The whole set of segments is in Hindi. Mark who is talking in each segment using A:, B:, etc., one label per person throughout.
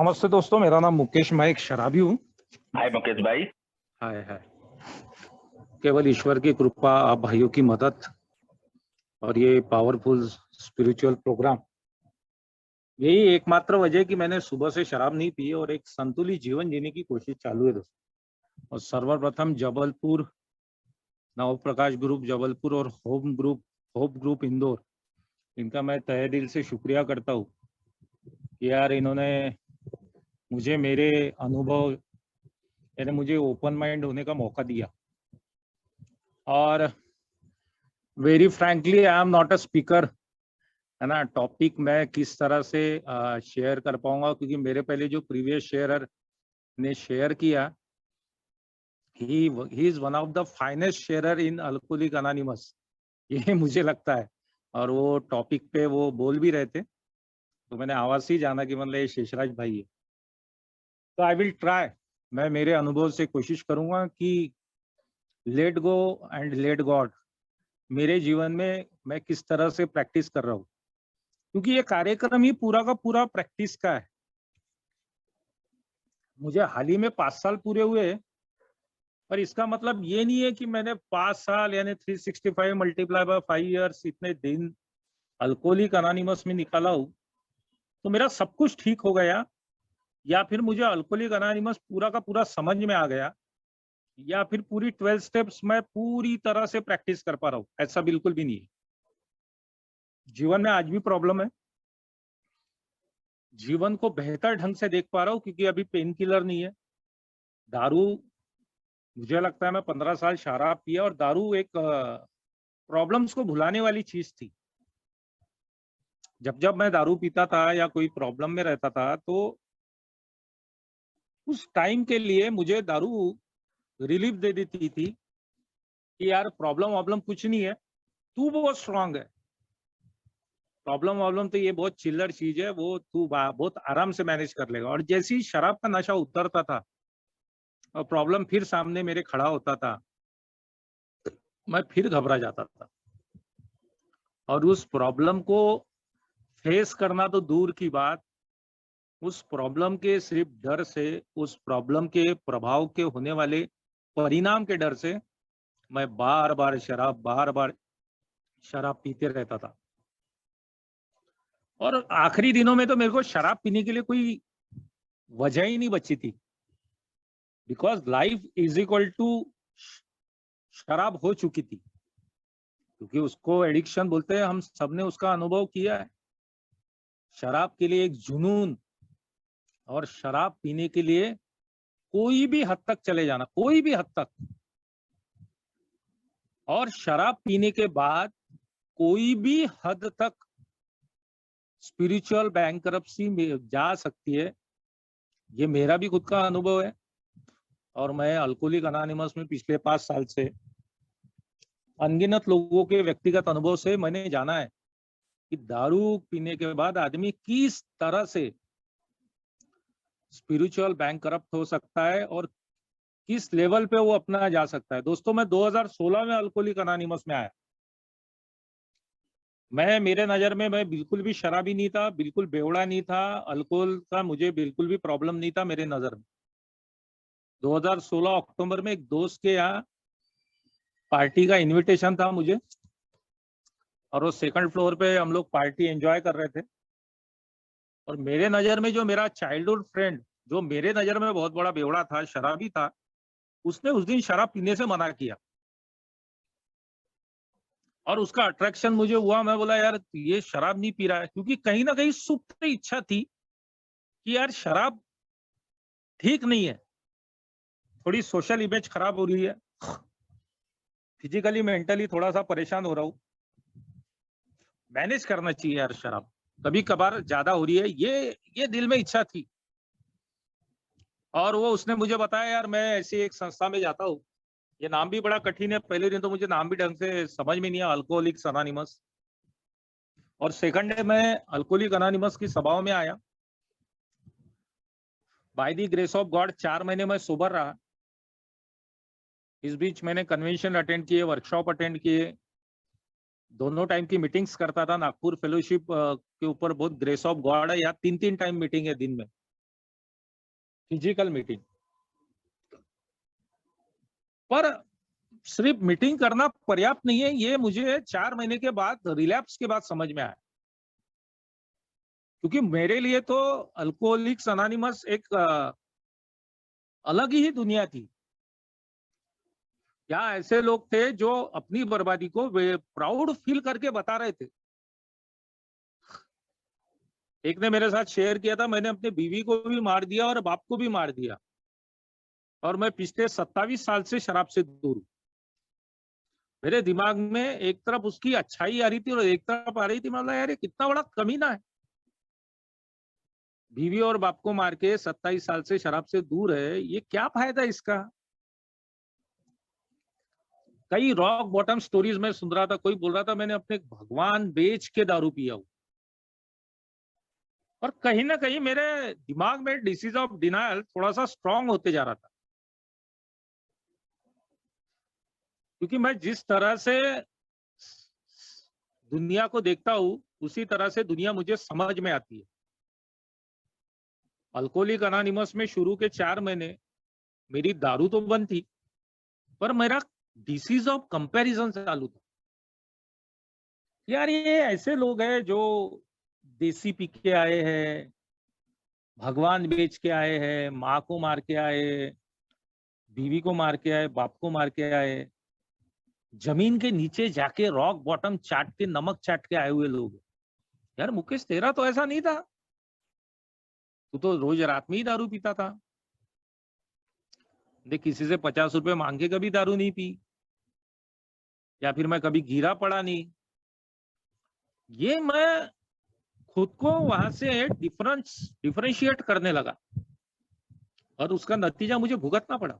A: नमस्ते दोस्तों, मेरा नाम मुकेश, मैं एक शराबी हूँ।
B: हाय मुकेश भाई।
A: हाय हाय। केवल ईश्वर की कृपा, आप भाइयों की मदद और ये पावरफुल स्पिरिचुअल प्रोग्राम, यही एकमात्र वजह है कि मैंने सुबह से शराब नहीं पी और एक संतुलित जीवन जीने की कोशिश चालू है दोस्तों। और सर्वप्रथम जबलपुर, नवप्रकाश ग्रुप जबलपुर और होप ग्रुप इंदौर, इनका मैं तहे दिल से शुक्रिया करता हूँ कि यार इन्होंने मुझे मेरे अनुभव, यानी मुझे ओपन माइंड होने का मौका दिया। और very frankly I am not a speaker, है ना। टॉपिक मैं किस तरह से शेयर कर पाऊंगा, क्योंकि मेरे पहले जो प्रीवियस शेयरर ने शेयर किया, he is one of the finest sharer in alcoholic anonymous, ये मुझे लगता है। और वो टॉपिक पे वो बोल भी रहे थे, तो मैंने आवाज से ही जाना कि मतलब ये शेषराज भाई है। तो आई विल ट्राई, मैं मेरे अनुभव से कोशिश करूंगा कि let go and let God मेरे जीवन में मैं किस तरह से प्रैक्टिस कर रहा हूँ, क्योंकि ये कार्यक्रम ही पूरा का पूरा प्रैक्टिस का है। मुझे हाल ही में 5 साल पूरे हुए, पर इसका मतलब ये नहीं है कि मैंने 5 साल यानी 365 मल्टीप्लाई बाय 5 इयर्स इतने दिन अल्कोहलिक अनोनिमस में निकाला हूँ तो मेरा सब कुछ ठीक हो गया, या फिर मुझे अल्कोहलिक अनोनिमस पूरा का पूरा समझ में आ गया, या फिर पूरी 12 स्टेप्स मैं पूरी तरह से प्रैक्टिस कर पा रहा हूँ। ऐसा बिल्कुल भी नहीं है। जीवन में आज भी प्रॉब्लम है, जीवन को बेहतर ढंग से देख पा रहा हूँ क्योंकि अभी पेन किलर नहीं है। दारू, मुझे लगता है मैं 15 साल शराब पिया और दारू एक प्रॉब्लम्स को भुलाने वाली चीज थी। जब जब मैं दारू पीता था या कोई प्रॉब्लम में रहता था, तो उस टाइम के लिए मुझे दारू रिलीफ दे देती थी कि यार प्रॉब्लम वॉब्लम कुछ नहीं है, तू बहुत स्ट्रांग है। प्रॉब्लम वॉब्लम तो ये बहुत चिल्लर चीज है, वो तू बहुत आराम से मैनेज कर लेगा। और जैसे ही शराब का नशा उतरता था और प्रॉब्लम फिर सामने मेरे खड़ा होता था, मैं फिर घबरा जाता था। और उस प्रॉब्लम को फेस करना तो दूर की बात, उस प्रॉब्लम के सिर्फ डर से, उस प्रॉब्लम के प्रभाव के होने वाले परिणाम के डर से मैं बार बार शराब पीते रहता था। और आखिरी दिनों में तो मेरे को शराब पीने के लिए कोई वजह ही नहीं बची थी, because life is equal to शराब हो चुकी थी। क्योंकि उसको एडिक्शन बोलते हैं, हम सबने उसका अनुभव किया है। शराब के लिए एक जुनून, और शराब पीने के लिए कोई भी हद तक चले जाना, कोई भी हद तक। और शराब पीने के बाद कोई भी हद तक स्पिरिचुअल बैंकरप्सी में जा सकती है। ये मेरा भी खुद का अनुभव है। और मैं अल्कोहलिक अनोनिमस में पिछले 5 साल से अनगिनत लोगों के व्यक्तिगत अनुभव से मैंने जाना है कि दारू पीने के बाद आदमी किस तरह से स्पिरिचुअल बैंकरप्ट हो सकता है और किस लेवल पे वो अपना जा सकता है। दोस्तों, मैं 2016 में अल्कोहलिक अनोनिमस में आया। मेरे नजर में मैं बिल्कुल भी शराबी नहीं था, बिल्कुल बेवड़ा नहीं था, अल्कोहल का मुझे बिल्कुल भी प्रॉब्लम नहीं था मेरे नजर में। 2016 अक्टूबर में एक दोस्त के यहाँ पार्टी का इनविटेशन था मुझे, और वो सेकंड फ्लोर पे हम लोग पार्टी एंजॉय कर रहे थे। और मेरे नजर में जो मेरा चाइल्डहुड फ्रेंड, जो मेरे नजर में बहुत बड़ा बेवड़ा था, शराबी था, उसने उस दिन शराब पीने से मना किया। और उसका अट्रैक्शन मुझे हुआ, मैं बोला यार ये शराब नहीं पी रहा है, क्योंकि कहीं ना कहीं सुप्त इच्छा थी कि यार शराब ठीक नहीं है, थोड़ी सोशल इमेज खराब हो रही है, फिजिकली मेंटली थोड़ा सा परेशान हो रहा हूँ, मैनेज करना चाहिए यार, शराब कभी कभार ज्यादा हो रही है, ये दिल में इच्छा थी। और वो उसने मुझे बताया यार मैं ऐसी एक संस्था में जाता हूँ, ये नाम भी बड़ा कठिन है, पहले दिन तो मुझे नाम भी ढंग से समझ में नहीं आया, अल्कोहलिक्स अनोनिमस। और सेकंड डे मैं अल्कोहलिक अनोनिमस की सभाओं में आया। By the grace of God 4 महीने में सोबर रहा। इस बीच मैंने कन्वेंशन अटेंड किए, वर्कशॉप अटेंड किए, दोनों टाइम की मीटिंग्स करता था। नागपुर फेलोशिप के ऊपर बहुत ग्रेस ऑफ गॉड है, या 3-3 टाइम मीटिंग है दिन में। Physical meeting. पर सिर्फ मीटिंग करना पर्याप्त नहीं है, ये मुझे 4 महीने के बाद, रिलैप्स के बाद समझ में आया। क्योंकि मेरे लिए तो अल्कोहलिक्स अनोनिमस एक अलग ही दुनिया थी। यहाँ ऐसे लोग थे जो अपनी बर्बादी को वे प्राउड फील करके बता रहे थे। एक ने मेरे साथ शेयर किया था, मैंने अपने बीवी को भी मार दिया और बाप को भी मार दिया, और मैं पिछले 27 साल से शराब से दूर हूं। मेरे दिमाग में एक तरफ उसकी अच्छाई आ रही थी और एक तरफ आ रही थी, मतलब यार ये कितना बड़ा कमीना है, बीवी और बाप को मार के 27 साल से शराब से दूर है, ये क्या फायदा इसका। कई रॉक बॉटम स्टोरीज में सुन रहा था, कोई बोल रहा था मैंने अपने भगवान बेच के दारू पिया हूं। और कहीं ना कहीं मेरे दिमाग में डिसीज ऑफ डिनायल थोड़ा सा स्ट्रांग होते जा रहा था, क्योंकि मैं जिस तरह से दुनिया को देखता हूं उसी तरह से दुनिया मुझे समझ में आती है। अल्कोहलिक अनोनिमस में शुरू के 4 महीने मेरी दारू तो बंद थी, पर मेरा डिसीज ऑफ कंपैरिजन चालू था। यार ये ऐसे लोग हैं जो देसी पी के आए हैं, भगवान बेच के आए हैं, माँ को मार के आए, बीवी को मार के आए, बाप को मार के आए, जमीन के नीचे जाके रॉक बॉटम चाट के, नमक चाट के आए हुए लोग। यार मुकेश, तेरा तो ऐसा नहीं था, तू तो रोज रात में ही दारू पीता था। देख, किसी से 50 रुपए मांग के कभी दारू नहीं पी, या फिर मैं कभी गिरा पड़ा नहीं। ये मैं खुद को वहां से डिफरेंशिएट करने लगा, और उसका नतीजा मुझे भुगतना पड़ा।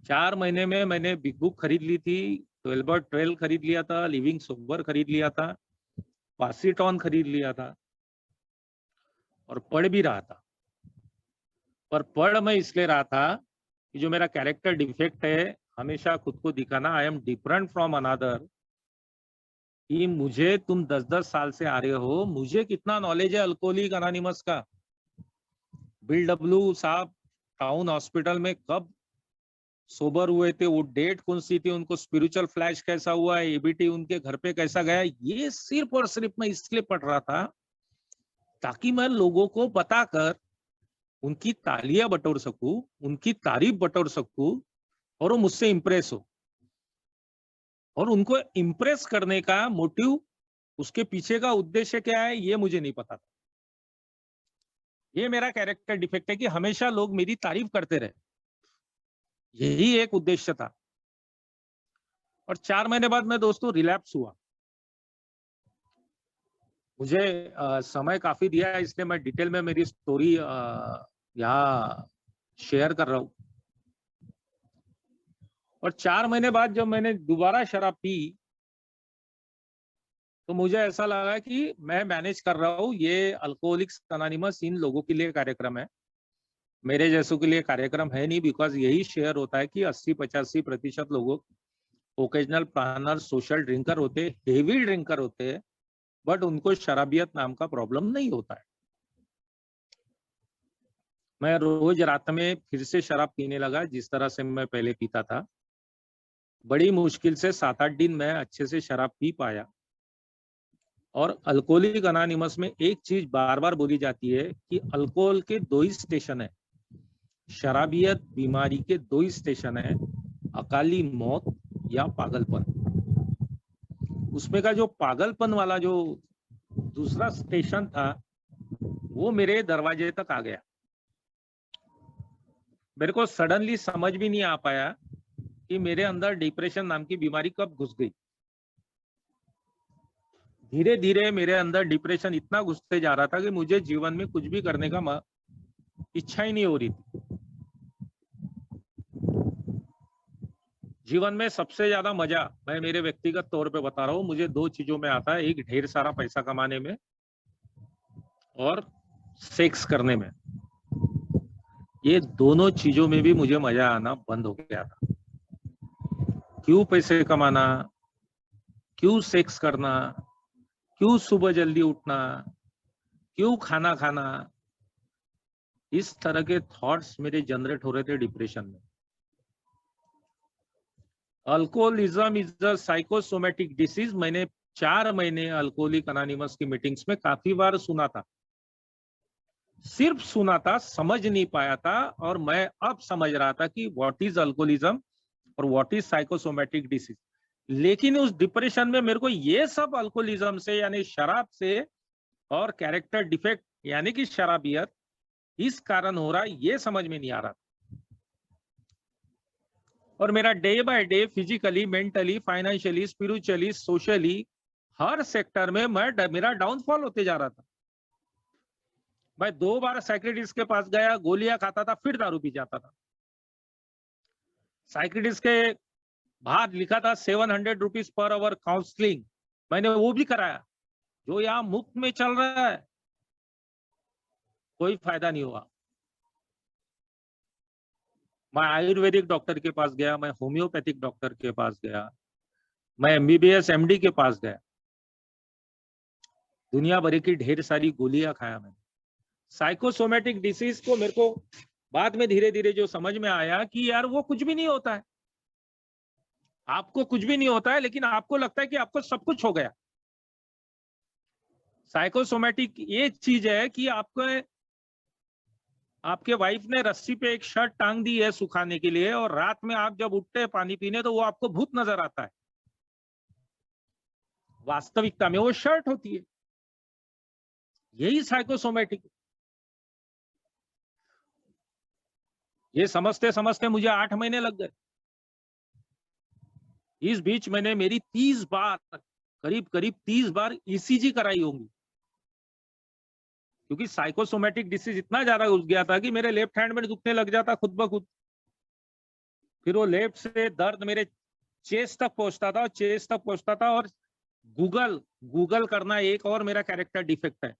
A: 4 महीने में मैंने बिग बुक खरीद ली थी, 12/12 खरीद लिया था, लिविंग सोबर खरीद लिया था, पासीटॉन खरीद लिया था, और पढ़ भी रहा था। पर पढ़ मैं इसलिए रहा था कि जो मेरा कैरेक्टर डिफेक्ट है, हमेशा खुद को दिखाना, I am different from another, कि मुझे तुम 10-10 साल से आ रहे हो, मुझे कितना नॉलेज है अल्कोहलिक अनोनिमस का। बिल डब्ल्यू साहब टाउन हॉस्पिटल में कब सोबर हुए थे, वो डेट कौन सी थी, उनको स्पिरिचुअल फ्लैश कैसा हुआ, एबीटी उनके घर पे कैसा गया, ये सिर्फ और सिर्फ मैं इसलिए पढ़ रहा था ताकि मैं लोगों को बताकर उनकी तालियां बटोर सकूं, उनकी तारीफ बटोर सकूं, और वो मुझसे इंप्रेस हो। और उनको इंप्रेस करने का मोटिव, उसके पीछे का उद्देश्य क्या है, ये मुझे नहीं पता था। ये मेरा कैरेक्टर डिफेक्ट है कि हमेशा लोग मेरी तारीफ करते रहे, यही एक उद्देश्य था। और 4 महीने बाद मैं दोस्तों रिलैप्स हुआ। मुझे समय काफी दिया है, इसलिए मैं डिटेल में मेरी स्टोरी यहाँ शेयर कर रहा हूँ। और 4 महीने बाद जब मैंने दोबारा शराब पी, तो मुझे ऐसा लगा कि मैं मैनेज कर रहा हूँ, ये अल्कोहलिक्स अनोनिमस इन लोगों के लिए कार्यक्रम है, मेरे जैसों के लिए कार्यक्रम है नहीं। बिकॉज यही शेयर होता है कि 80-85% लोगों ओकेजनल प्लानर, सोशल ड्रिंकर होते, हेवी ड्रिंकर होते हैं, बट उनको शराबियत नाम का प्रॉब्लम नहीं होता है। मैं रोज रात में फिर से शराब पीने लगा, जिस तरह से मैं पहले पीता था। बड़ी मुश्किल से 7-8 दिन मैं अच्छे से शराब पी पाया। और अल्कोहलिक अनोनिमस में एक चीज बार बार बोली जाती है कि अल्कोहल के 2 ही स्टेशन है, शराबियत बीमारी के 2 ही स्टेशन है, अकाली मौत या पागलपन। उसमें का जो पागलपन वाला जो दूसरा स्टेशन था, वो मेरे दरवाजे तक आ गया। मेरे को सडनली समझ भी नहीं आ पाया कि मेरे अंदर डिप्रेशन नाम की बीमारी कब घुस गई। धीरे धीरे मेरे अंदर डिप्रेशन इतना घुसते जा रहा था कि मुझे जीवन में कुछ भी करने का इच्छा ही नहीं हो रही थी। जीवन में सबसे ज्यादा मजा, मैं मेरे व्यक्तिगत तौर पे बता रहा हूँ, मुझे 2 चीजों में आता है, एक ढेर सारा पैसा कमाने में और सेक्स करने में। ये दोनों चीजों में भी मुझे मजा आना बंद हो गया था। क्यों पैसे कमाना, क्यों सेक्स करना, क्यों सुबह जल्दी उठना, क्यों खाना खाना, इस तरह के थॉट्स मेरे जनरेट हो रहे थे डिप्रेशन में। Alcoholism is a psychosomatic disease, मैंने 4 महीने अल्कोहलिक अनोनिमस की मीटिंग्स में काफी बार सुना था, सिर्फ सुना था, समझ नहीं पाया था। और मैं अब समझ रहा था कि व्हाट इज अल्कोहलिज्म और व्हाट इज साइकोसोमेटिक डिसीज। लेकिन उस डिप्रेशन में मेरे को ये सब अल्कोहलिज्म से यानी शराब से और कैरेक्टर डिफेक्ट यानी कि शराबियत इस कारण हो रहा है, ये समझ में नहीं आ रहा। और मेरा day by day physically, mentally, financially, spiritually, socially her sector में मेरा डाउनफॉल होते जा रहा था। मैं 2 बार साइकियाट्रिस्ट के पास गया, गोलियां खाता था, फिर दारू पी जाता था। साइकियाट्रिस्ट के बाहर लिखा था 700 रुपीज पर आवर काउंसलिंग, मैंने वो भी कराया। जो यहाँ मुफ्त में चल रहा है कोई फायदा नहीं हुआ। मैं आयुर्वेदिक डॉक्टर के पास गया, मैं होम्योपैथिक डॉक्टर के पास गया, मैं एमबीबीएस एमडी के पास गया, दुनिया भर की ढेर सारी गोलियां खाया मैंने। साइकोसोमेटिक डिसीज को मेरे को बाद में धीरे धीरे जो समझ में आया कि यार वो कुछ भी नहीं होता है, आपको कुछ भी नहीं होता है, लेकिन आपको लगता है कि आपको सब कुछ हो गया। साइकोसोमेटिक ये चीज है कि आपके वाइफ ने रस्सी पे एक शर्ट टांग दी है सुखाने के लिए, और रात में आप जब उठते हैं पानी पीने तो वो आपको भूत नजर आता है। वास्तविकता में वो शर्ट होती है। यही साइकोसोमेटिक। ये समझते समझते मुझे 8 महीने लग गए। इस बीच मैंने मेरी 30 बार, करीब करीब 30 बार ईसीजी कराई होंगी, क्योंकि साइकोसोमेटिक डिसीज इतना ज्यादा घुस गया था कि मेरे लेफ्ट हैंड में दुखने लग जाता खुद ब खुद। फिर वो लेफ्ट से दर्द मेरे चेस्ट तक पहुंचता था, और चेस्ट तक पहुंचता था। और गूगल करना एक और मेरा कैरेक्टर डिफेक्ट है।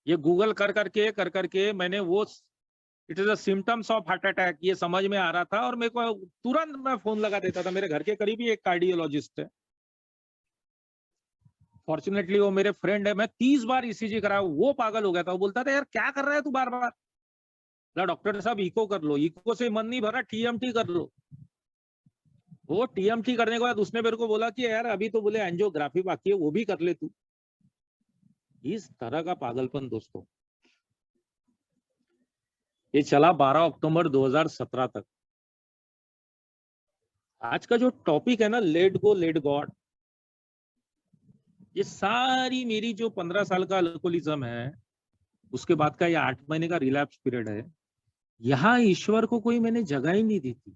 A: ये गूगल कर करके मैंने वो it is a symptoms of heart attack ये समझ में आ रहा था, और मेरे को तुरंत मैं फोन लगा देता था। मेरे घर के करीब ही एक कार्डियोलॉजिस्ट है, फॉर्चुनेटली वो मेरे फ्रेंड है। मैं 30 बार ईसीजी कराया, वो पागल हो गया था। वो बोलता था यार क्या कर रहा है तू बार बार। डॉक्टर साहब इको कर लो, इको से मन नहीं भरा, टीएमटी कर लो। वो टीएमटी करने के बाद उसने मेरे को बोला कि यार अभी तो बोले एंजियोग्राफी बाकी है, वो भी कर ले तू। इस तरह का पागलपन दोस्तों ये चला 12 अक्टूबर 2017 तक। आज का जो टॉपिक है ना, लेट गो लेट गॉड, ये सारी मेरी जो 15 साल का अल्कोहलिज्म है, उसके बाद का ये 8 महीने का रिलैप्स पीरियड है, यहाँ ईश्वर को कोई मैंने जगह ही नहीं दी थी।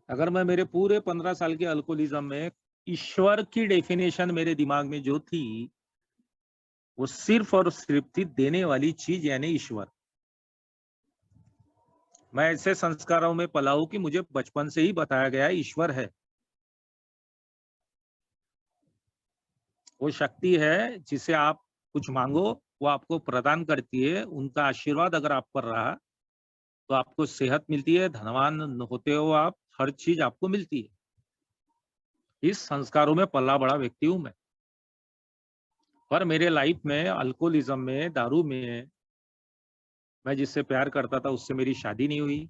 A: अगर मैं मेरे पूरे 15 साल के अल्कोहलिज्म में ईश्वर की डेफिनेशन मेरे दिमाग में जो थी, वो सिर्फ और सिर्फ थी देने वाली चीज यानी ईश्वर। मैं ऐसे संस्कारों में पला हूं कि मुझे बचपन से ही बताया गया ईश्वर है, वो शक्ति है जिसे आप कुछ मांगो वो आपको प्रदान करती है। उनका आशीर्वाद अगर आप पर रहा तो आपको सेहत मिलती है, धनवान होते हो आप, हर चीज आपको मिलती है। इस संस्कारों में पला बड़ा व्यक्ति हूं मैं। पर मेरे लाइफ में अल्कोहलिज्म में, दारू में, मैं जिससे प्यार करता था उससे मेरी शादी नहीं हुई।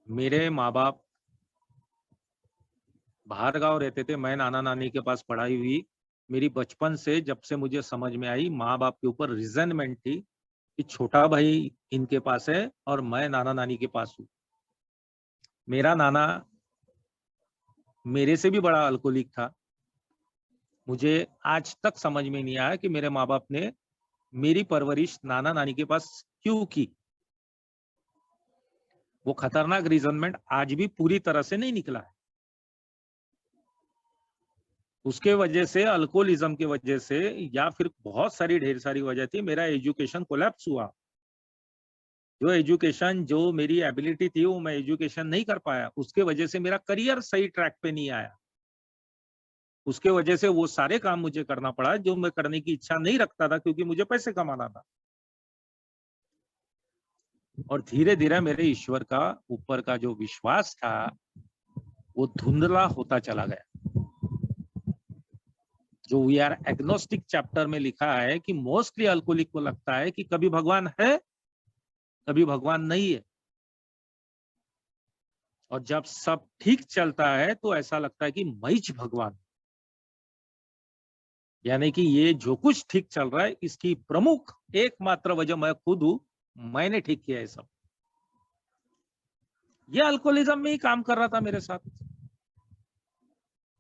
A: मेरे माँ बाप बाहर गांव रहते थे, मैं नाना नानी के पास पढ़ाई हुई। मेरी बचपन से जब से मुझे समझ में आई, माँ बाप के ऊपर रिजेंटमेंट थी कि छोटा भाई इनके पास है और मैं नाना नानी के पास हूँ। मेरा नाना मेरे से भी बड़ा अल्कोहलिक था। मुझे आज तक समझ में नहीं आया कि मेरे माँ बाप ने मेरी परवरिश नाना नानी के पास क्यों की। वो खतरनाक रिजनमेंट आज भी पूरी तरह से नहीं निकला है। उसके वजह से, अल्कोहलिज्म की वजह से, या फिर बहुत सारी ढेर सारी वजह थी, मेरा एजुकेशन कोलैप्स हुआ। जो एजुकेशन, जो मेरी एबिलिटी थी वो मैं एजुकेशन नहीं कर पाया। उसके वजह से मेरा करियर सही ट्रैक पे नहीं आया। उसके वजह से वो सारे काम मुझे करना पड़ा जो मैं करने की इच्छा नहीं रखता था, क्योंकि मुझे पैसे कमाना था। और धीरे धीरे मेरे ईश्वर का ऊपर का जो विश्वास था वो धुंधला होता चला गया। जो वी आर एग्नोस्टिक चैप्टर में लिखा है कि मोस्टली अल्कोहलिक को लगता है कि कभी भगवान है, कभी भगवान नहीं है, और जब सब ठीक चलता है तो ऐसा लगता है कि मैं ही भगवान, यानी कि ये जो कुछ ठीक चल रहा है इसकी प्रमुख एकमात्र वजह मैं खुद हूं, मैंने ठीक किया है सब। ये अल्कोहलिज्म में ही काम कर रहा था मेरे साथ।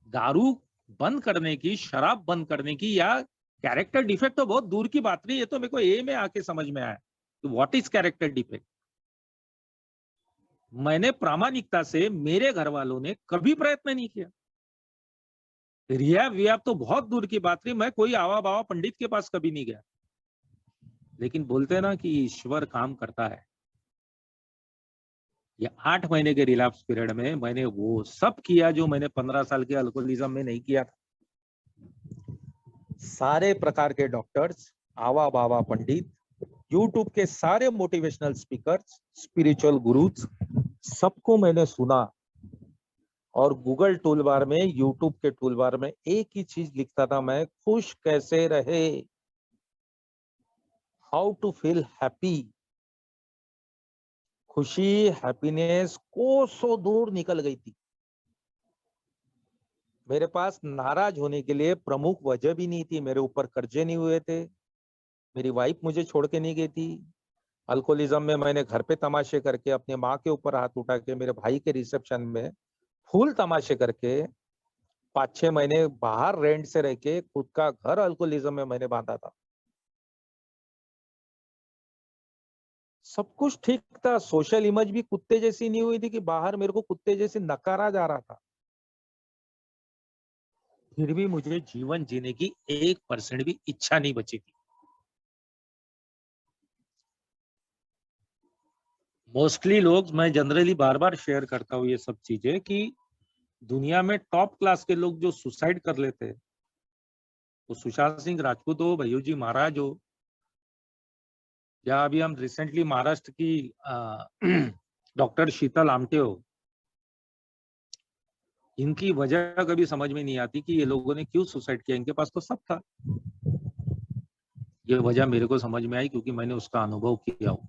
A: दारू बंद करने की, शराब बंद करने की या कैरेक्टर डिफेक्ट तो बहुत दूर की बात नहीं, ये तो मेरे को ए में आके समझ में आया कि व्हाट इज कैरेक्टर डिफेक्ट। मैंने प्रामाणिकता से, मेरे घर वालों ने कभी प्रयत्न नहीं किया। रिया विया तो बहुत दूर की बात नहीं, मैं कोई आवा बावा पंडित के पास कभी नहीं गया। लेकिन बोलते हैं ना कि ईश्वर काम करता है। ये 8 महीने के रिलैप्स पीरियड में मैंने वो सब किया जो मैंने 15 साल के अल्कोहलिज्म में नहीं किया था। सारे प्रकार के डॉक्टर्स, आवा बावा पंडित, यूट्यूब के सारे मोटिवेशनल स्पीकर्स, स्पिरिचुअल गुरुज, सबको मैंने सुना। और गूगल टूल बार में, यूट्यूब के टूल बार में एक ही चीज लिखता था मैं, खुश कैसे रहे, हाउ टू फील हैप्पी। खुशी, हैप्पीनेस कोसों दूर निकल गई थी। मेरे पास नाराज होने के लिए प्रमुख वजह भी नहीं थी। मेरे ऊपर कर्जे नहीं हुए थे, मेरी वाइफ मुझे छोड़ के नहीं गई थी। अल्कोहलिज्म में मैंने घर पे तमाशे करके, अपने माँ के ऊपर हाथ उठा के, मेरे भाई के रिसेप्शन में फुल तमाशे करके, 5-6 महीने बाहर रेंट से रह के खुद का घर अल्कोहलिज्म में मैंने बांधा था। सब कुछ ठीक था। सोशल इमेज भी कुत्ते जैसी नहीं हुई थी कि बाहर मेरे को कुत्ते जैसे नकारा जा रहा था। फिर भी मुझे जीवन जीने की 1% भी इच्छा नहीं बची थी। मोस्टली लोग, मैं जनरली बार बार शेयर करता हूँ ये सब चीजें, कि दुनिया में टॉप क्लास के लोग जो सुसाइड कर लेते हैं, तो सुशांत सिंह राजपूत हो, भैयूजी महाराज हो, या अभी हम रिसेंटली महाराष्ट्र की डॉक्टर शीतल आमटे हो, इनकी वजह कभी समझ में नहीं आती कि ये लोगों ने क्यों सुसाइड किया। इनके पास तो सब था। ये वजह मेरे को समझ में आई क्योंकि मैंने उसका अनुभव किया हो।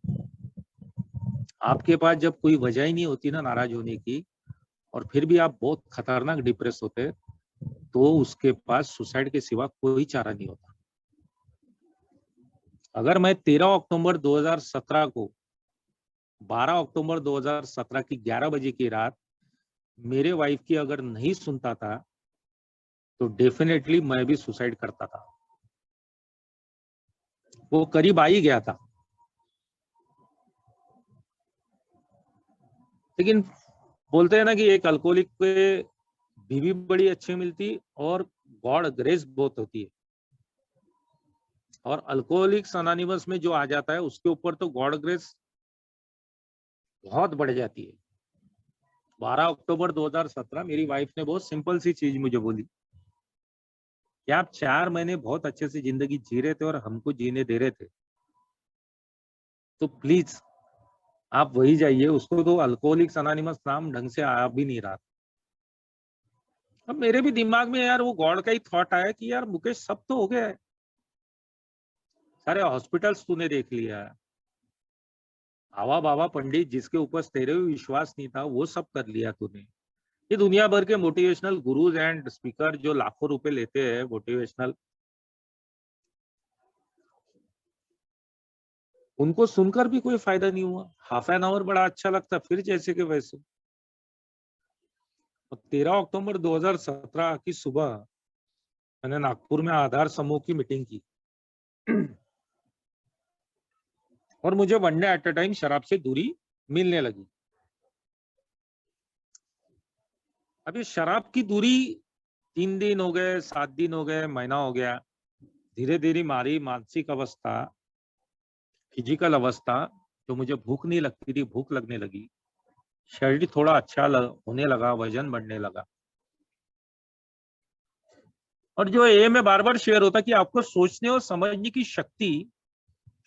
A: आपके पास जब कोई वजह ही नहीं होती ना नाराज होने की, और फिर भी आप बहुत खतरनाक डिप्रेस होते, तो उसके पास सुसाइड के सिवा कोई चारा नहीं होता। अगर मैं 13 अक्टूबर 2017 को 12 अक्टूबर 2017 की 11 बजे की रात मेरे वाइफ की अगर नहीं सुनता था, तो डेफिनेटली मैं भी सुसाइड करता था। वो करीब आ ही गया था। लेकिन बोलते हैं ना कि एक अल्कोहलिक पे बीवी बड़ी अच्छी मिलती और गॉड ग्रेस बहुत होती है। और अल्कोहलिक्स अनोनिमस में जो आ जाता है उसके ऊपर तो गॉड ग्रेस बहुत बढ़ जाती है। 12 अक्टूबर 2017 मेरी वाइफ ने बहुत सिंपल सी चीज मुझे बोली कि आप 4 महीने बहुत अच्छे से जिंदगी जी रहे थे और हमको जीने दे रहे थे, तो प्लीज आप वही जाइए। उसको तो अल्कोहलिक्स अनोनिमस नाम ढंग से आ भी नहीं रहा। अब मेरे भी दिमाग में यार वो गॉड का ही थॉट आया कि यार मुकेश, सब तो हो गया है, सारे हॉस्पिटल्स तूने देख लिया है, आवा बाबा पंडित जिसके ऊपर तेरे भी विश्वास नहीं था वो सब कर लिया तूने, ये दुनिया भर के मोटिवेशनल गुरुज एंड स्पीकर जो लाखों रुपए लेते हैं मोटिवेशनल, उनको सुनकर भी कोई फायदा नहीं हुआ। हाफ एन आवर बड़ा अच्छा लगता, फिर जैसे के वैसे। और 13 अक्टूबर 2017 की सुबह मैंने नागपुर में आधार समूह की मीटिंग की और मुझे one day at a time शराब से दूरी मिलने लगी। अब ये शराब की दूरी 3 दिन हो गए, 7 दिन हो गए, महीना हो गया। धीरे धीरे हमारी मानसिक अवस्था, फिजिकल अवस्था, जो मुझे भूख नहीं लगती थी भूख लगने लगी, शरीर थोड़ा अच्छा होने लगा, वजन बढ़ने लगा। और जो ये मैं बार बार शेयर होता कि आपको सोचने और समझने की शक्ति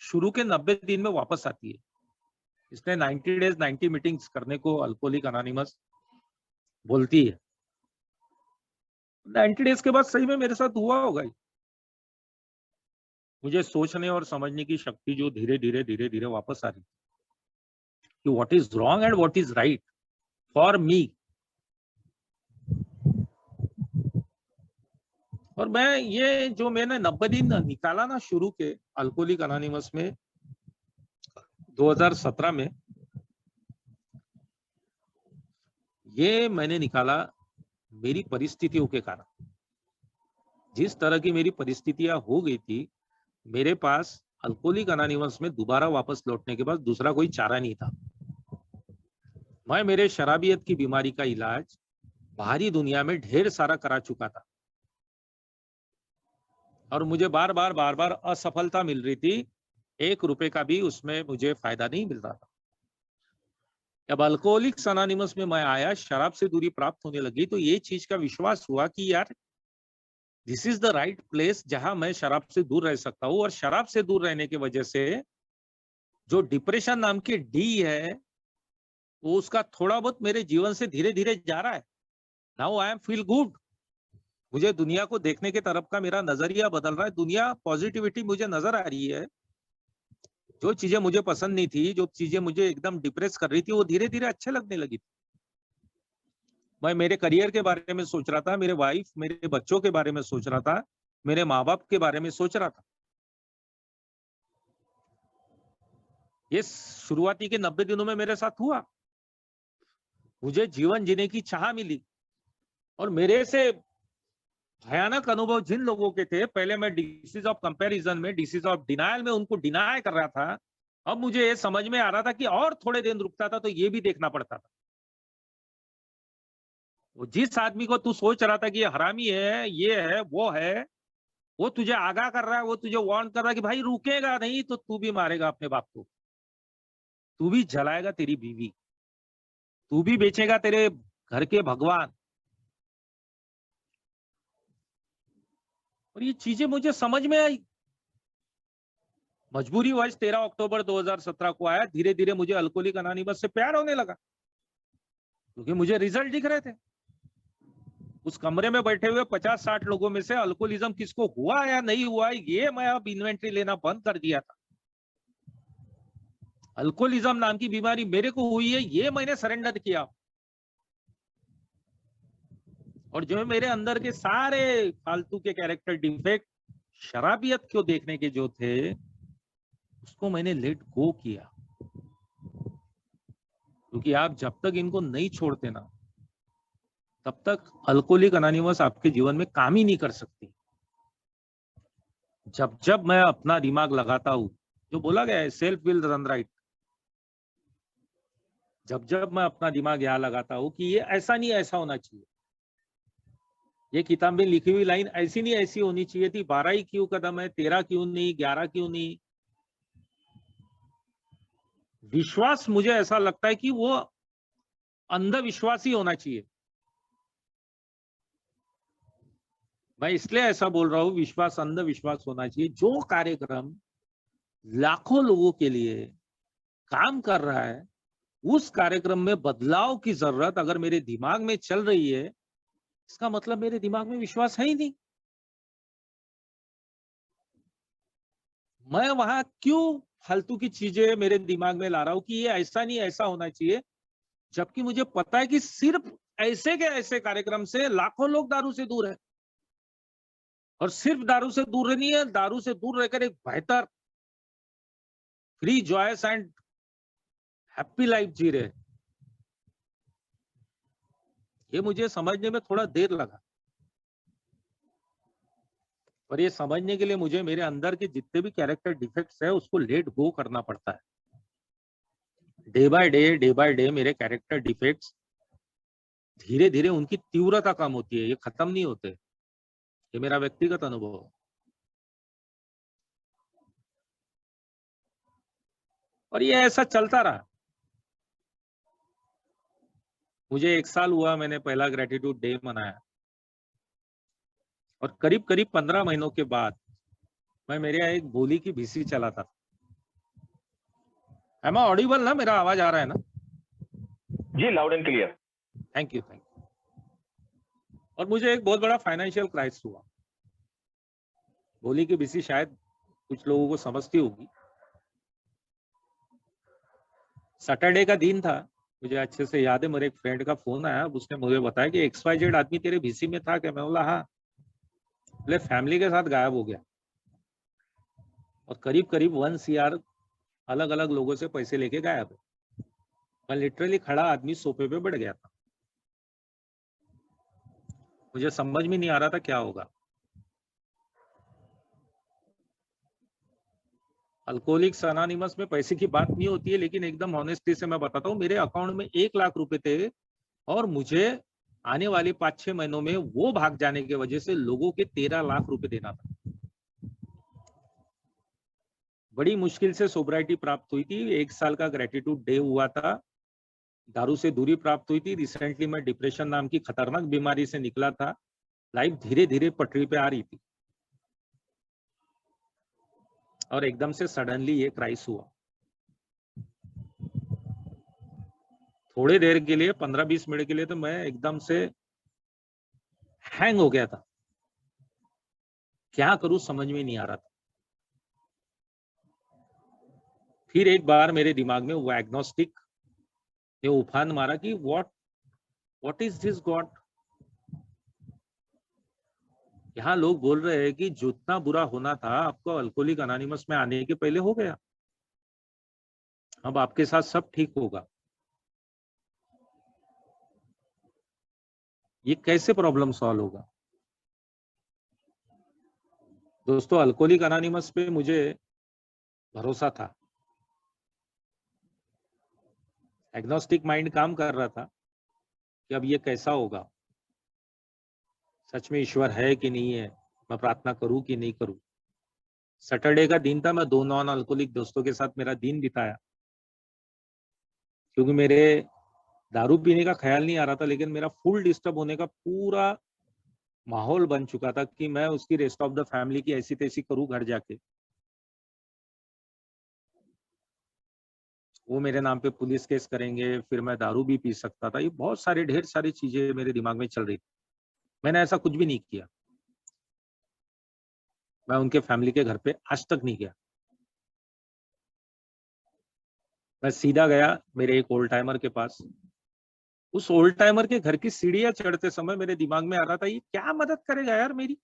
A: शुरू के 90 दिन में वापस आती है। इसलिए 90 डेज 90 मीटिंग्स करने को अल्कोहलिक अनोनिमस बोलती है। 90 डेज के बाद सही में मेरे साथ हुआ होगा। मुझे सोचने और समझने की शक्ति जो धीरे धीरे वापस आ रही कि what is wrong and what is right for me. और मैं ये जो मैंने 90 दिन निकाला ना शुरू के अल्कोहलिक अनोनिमस में 2017 में, ये मैंने निकाला मेरी परिस्थितियों के कारण। जिस तरह की मेरी परिस्थितियां हो गई थी, मेरे पास अल्कोहलिक अनोनिमस में दोबारा वापस लौटने के बाद दूसरा कोई चारा नहीं था। मैं मेरे शराबियत की बीमारी का इलाज बाहरी दुनिया में ढेर सारा करा चुका था और मुझे बार बार असफलता मिल रही थी। 1 रुपए का भी उसमें मुझे फायदा नहीं मिल रहा था। जब अल्कोहलिक्स अनोनिमस में मैं आया, शराब से दूरी प्राप्त होने लगी, तो ये चीज का विश्वास हुआ कि यार this is the right place जहां मैं शराब से दूर रह सकता हूँ। और शराब से दूर रहने की वजह से जो डिप्रेशन नाम की डी है, वो उसका थोड़ा बहुत मेरे जीवन से धीरे धीरे जा रहा है। Now I am feel good. मुझे दुनिया को देखने के तरफ का मेरा नजरिया बदल रहा है। दुनिया पॉजिटिविटी मुझे नजर आ रही है। जो चीजें मुझे पसंद नहीं थी, जो चीजें मुझे एकदम डिप्रेस कर रही थी, वो धीरे धीरे अच्छे लगने लगी थी। मैं मेरे करियर के बारे में सोच रहा था, मेरे वाइफ मेरे बच्चों के बारे में सोच रहा था, मेरे माँ बाप के बारे में सोच रहा था। ये शुरुआती के 90 दिनों में मेरे साथ हुआ। मुझे जीवन जीने की चाह मिली और मेरे से भयानक अनुभव जिन लोगों के थे, पहले मैं डिसीज ऑफ कंपैरिजन में, डिसीज ऑफ डिनायल में उनको डिनाय कर रहा था। अब मुझे ये समझ में आ रहा था कि और थोड़े दिन रुकता था तो ये भी देखना पड़ता था। वो जिस आदमी को तू सोच रहा था कि ये हरामी है, ये है, वो तुझे आगाह कर रहा है, वो तुझे वार्न कर रहा है कि भाई रुकेगा नहीं तो तू भी मारेगा अपने बाप को, तू भी जलाएगा तेरी बीवी, तू भी बेचेगा तेरे घर के भगवान। और ये चीजें मुझे समझ में आई। मजबूरी वश 13 अक्टूबर 2017 को आया। धीरे धीरे मुझे अल्कोहलिक अनोनिमस से प्यार होने लगा क्योंकि मुझे रिजल्ट दिख रहे थे। उस कमरे में बैठे हुए 50-60 लोगों में से अल्कोहलिज्म किसको हुआ या नहीं हुआ, ये मैं अब इन्वेंट्री लेना बंद कर दिया था। अल्कोहलिज्म नाम की बीमारी मेरे को हुई है, ये मैंने सरेंडर किया। और जो मेरे अंदर के सारे फालतू के कैरेक्टर डिफेक्ट, शराबियत को देखने के जो थे, उसको मैंने लेट गो किया। क्योंकि आप जब तक इनको नहीं छोड़ते ना, तब तक अल्कोहलिक अनोनिमस आपके जीवन में काम ही नहीं कर सकती। जब जब मैं अपना दिमाग लगाता हूं, जो बोला गया है सेल्फ विल रन राइट, जब जब मैं अपना दिमाग यहाँ लगाता हूं कि ये ऐसा नहीं ऐसा होना चाहिए, ये किताब में लिखी हुई लाइन ऐसी नहीं ऐसी होनी चाहिए थी, 12 ही क्यों कदम है, 13 क्यों नहीं, 11 क्यों नहीं। विश्वास मुझे ऐसा लगता है कि वो अंधविश्वास ही होना चाहिए। मैं इसलिए ऐसा बोल रहा हूं, विश्वास अंधविश्वास होना चाहिए। जो कार्यक्रम लाखों लोगों के लिए काम कर रहा है, उस कार्यक्रम में बदलाव की जरूरत अगर मेरे दिमाग में चल रही है, इसका मतलब मेरे दिमाग में विश्वास है ही नहीं। मैं वहां क्यों फालतू की चीजें मेरे दिमाग में ला रहा हूं कि ये ऐसा नहीं ऐसा होना चाहिए, जबकि मुझे पता है कि सिर्फ ऐसे के ऐसे कार्यक्रम से लाखों लोग दारू से दूर है। और सिर्फ दारू से दूर नहीं है, दारू से दूर रहकर एक बेहतर free joyous and happy life जी रहे। ये मुझे समझने में थोड़ा देर लगा, और ये समझने के लिए मुझे मेरे अंदर के जितने भी कैरेक्टर डिफेक्ट्स है उसको लेट गो करना पड़ता है। डे बाय डे मेरे कैरेक्टर डिफेक्ट्स धीरे धीरे उनकी तीव्रता कम होती है, ये खत्म नहीं होते। ये मेरा व्यक्तिगत अनुभव है। और ये ऐसा चलता रहा। मुझे 1 साल हुआ, मैंने पहला ग्रेटिट्यूड डे मनाया, और करीब करीब 15 महीनों के बाद मैं मेरे यहाँ एक बोली की भीसी चलाता था। एम आई ऑडिबल ना? मेरा आवाज आ रहा है ना?
B: जी, loud and clear.
A: Thank you, thank you. और मुझे एक बहुत बड़ा फाइनेंशियल क्राइसिस हुआ। बोली की बीसी शायद कुछ लोगों को समझती होगी। सैटरडे का दिन था, मुझे अच्छे से याद है। मेरे एक फ्रेंड का फोन आया, उसने मुझे बताया कि XYZ आदमी तेरे बीसी में था क्या? मैं बोला हाँ। बोले फैमिली के साथ गायब हो गया और करीब करीब 1 CR अलग अलग लोगों से पैसे लेके गायब है। मैं लिटरली खड़ा आदमी सोफे पे बैठ गया था। मुझे समझ में नहीं आ रहा था क्या होगा। अल्कोहलिक्स अनोनिमस में पैसे की बात नहीं होती है, लेकिन एकदम ऑनेस्टी से मैं बताता हूँ, मेरे अकाउंट में 1 लाख रुपए थे और मुझे आने वाले 5-6 महीनों में वो भाग जाने की वजह से लोगों के 13 लाख रुपए देना था। बड़ी मुश्किल से सोब्राइटी प्राप्त हुई थी। 1 साल का ग्रेटिट्यूड डे हुआ था। दारू से दूरी प्राप्त हुई थी। रिसेंटली मैं डिप्रेशन नाम की खतरनाक बीमारी से निकला था। लाइफ धीरे धीरे पटरी पे आ रही थी और एकदम से सडनली ये क्राइस हुआ। थोड़ी देर के लिए 15-20 मिनट के लिए तो मैं एकदम से हैंग हो गया था। क्या करूं समझ में नहीं आ रहा था। फिर एक बार मेरे दिमाग में वो एग्नोस्टिक ने उफान मारा कि व्हाट इज दिस गॉड। यहाँ लोग बोल रहे हैं कि जितना बुरा होना था आपको अल्कोहलिक अनोनिमस में आने के पहले हो गया, अब आपके साथ सब ठीक होगा। ये कैसे प्रॉब्लम सॉल्व होगा? दोस्तों, अल्कोहलिक अनोनिमस पे मुझे भरोसा था। एग्नोस्टिक माइंड काम कर रहा था कि अब ये कैसा होगा, सच में ईश्वर है कि नहीं है, मैं प्रार्थना करूं कि नहीं करूं। सैटरडे का दिन था, मैं 2 नॉन अल्कोहलिक दोस्तों के साथ मेरा दिन बिताया, क्योंकि मेरे दारू पीने का ख्याल नहीं आ रहा था, लेकिन मेरा फुल डिस्टर्ब होने का पूरा माहौल बन चुका था कि मैं उसकी रेस्ट ऑफ द फैमिली की ऐसी तैसी करूं घर जाके। वो मेरे नाम पे पुलिस केस करेंगे, फिर मैं दारू भी पी सकता था। ये बहुत सारी ढेर सारी चीजें मेरे दिमाग में चल रही थी। मैंने ऐसा कुछ भी नहीं किया। मैं उनके फैमिली के घर पे आज तक नहीं गया। मैं सीधा गया मेरे एक ओल्ड टाइमर के पास। उस ओल्ड टाइमर के घर की सीढ़ियां चढ़ते समय मेरे दिमाग में आ रहा था, ये क्या मदद करेगा यार मेरी।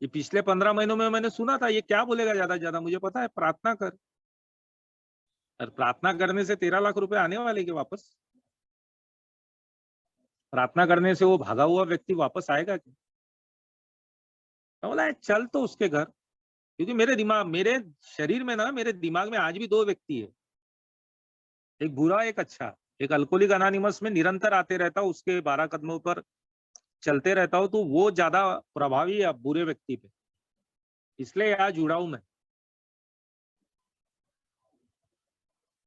A: ये पिछले 15 महीनों में मैंने सुना था, ये क्या बोलेगा ज्यादा से ज्यादा, मुझे पता है, प्रार्थना कर। और प्रार्थना करने से 13 लाख रुपए आने वाले के वापस? प्रार्थना करने से वो भागा हुआ व्यक्ति वापस आएगा क्या? मैं बोला चल तो उसके घर। क्योंकि मेरे शरीर में ना, मेरे दिमाग में आज भी 2 व्यक्ति है, एक बुरा एक अच्छा। एक अल्कोहलिक अनोनिमस में निरंतर आते रहता हूँ, उसके 12 कदमों पर चलते रहता हूँ, तो वो ज्यादा प्रभावी है बुरे व्यक्ति पे, इसलिए यहाँ जुड़ा हूं मैं।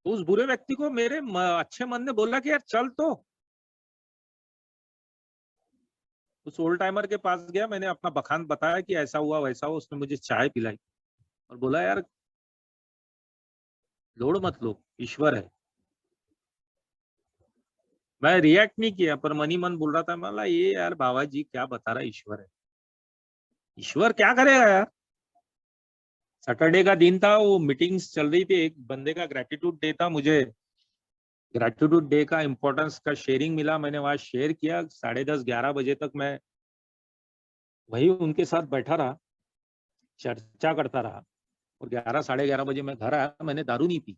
A: तो उस बुरे व्यक्ति को मेरे अच्छे मन ने बोला कि यार चल तो। उस ओल्ड टाइमर के पास गया, मैंने अपना बखान बताया कि ऐसा हुआ वैसा हुआ। उसने मुझे चाय पिलाई और बोला यार लोड मत लो, ईश्वर है। मैं रिएक्ट नहीं किया, पर मनी मन बोल रहा था, बोला ये यार बाबा जी क्या बता रहा है, ईश्वर है। ईश्वर क्या करेगा यार। सैटरडे का दिन था, वो मीटिंग्स चल रही थी, एक बंदे का ग्रेटिट्यूड डे था। मुझे ग्रेटिट्यूड डे का इम्पोर्टेंस का शेयरिंग मिला, मैंने वहां शेयर किया। 10:30-11 बजे तक मैं वही उनके साथ बैठा रहा, चर्चा करता रहा, और 11-11:30 बजे मैं घर आया। मैंने दारू नहीं पी।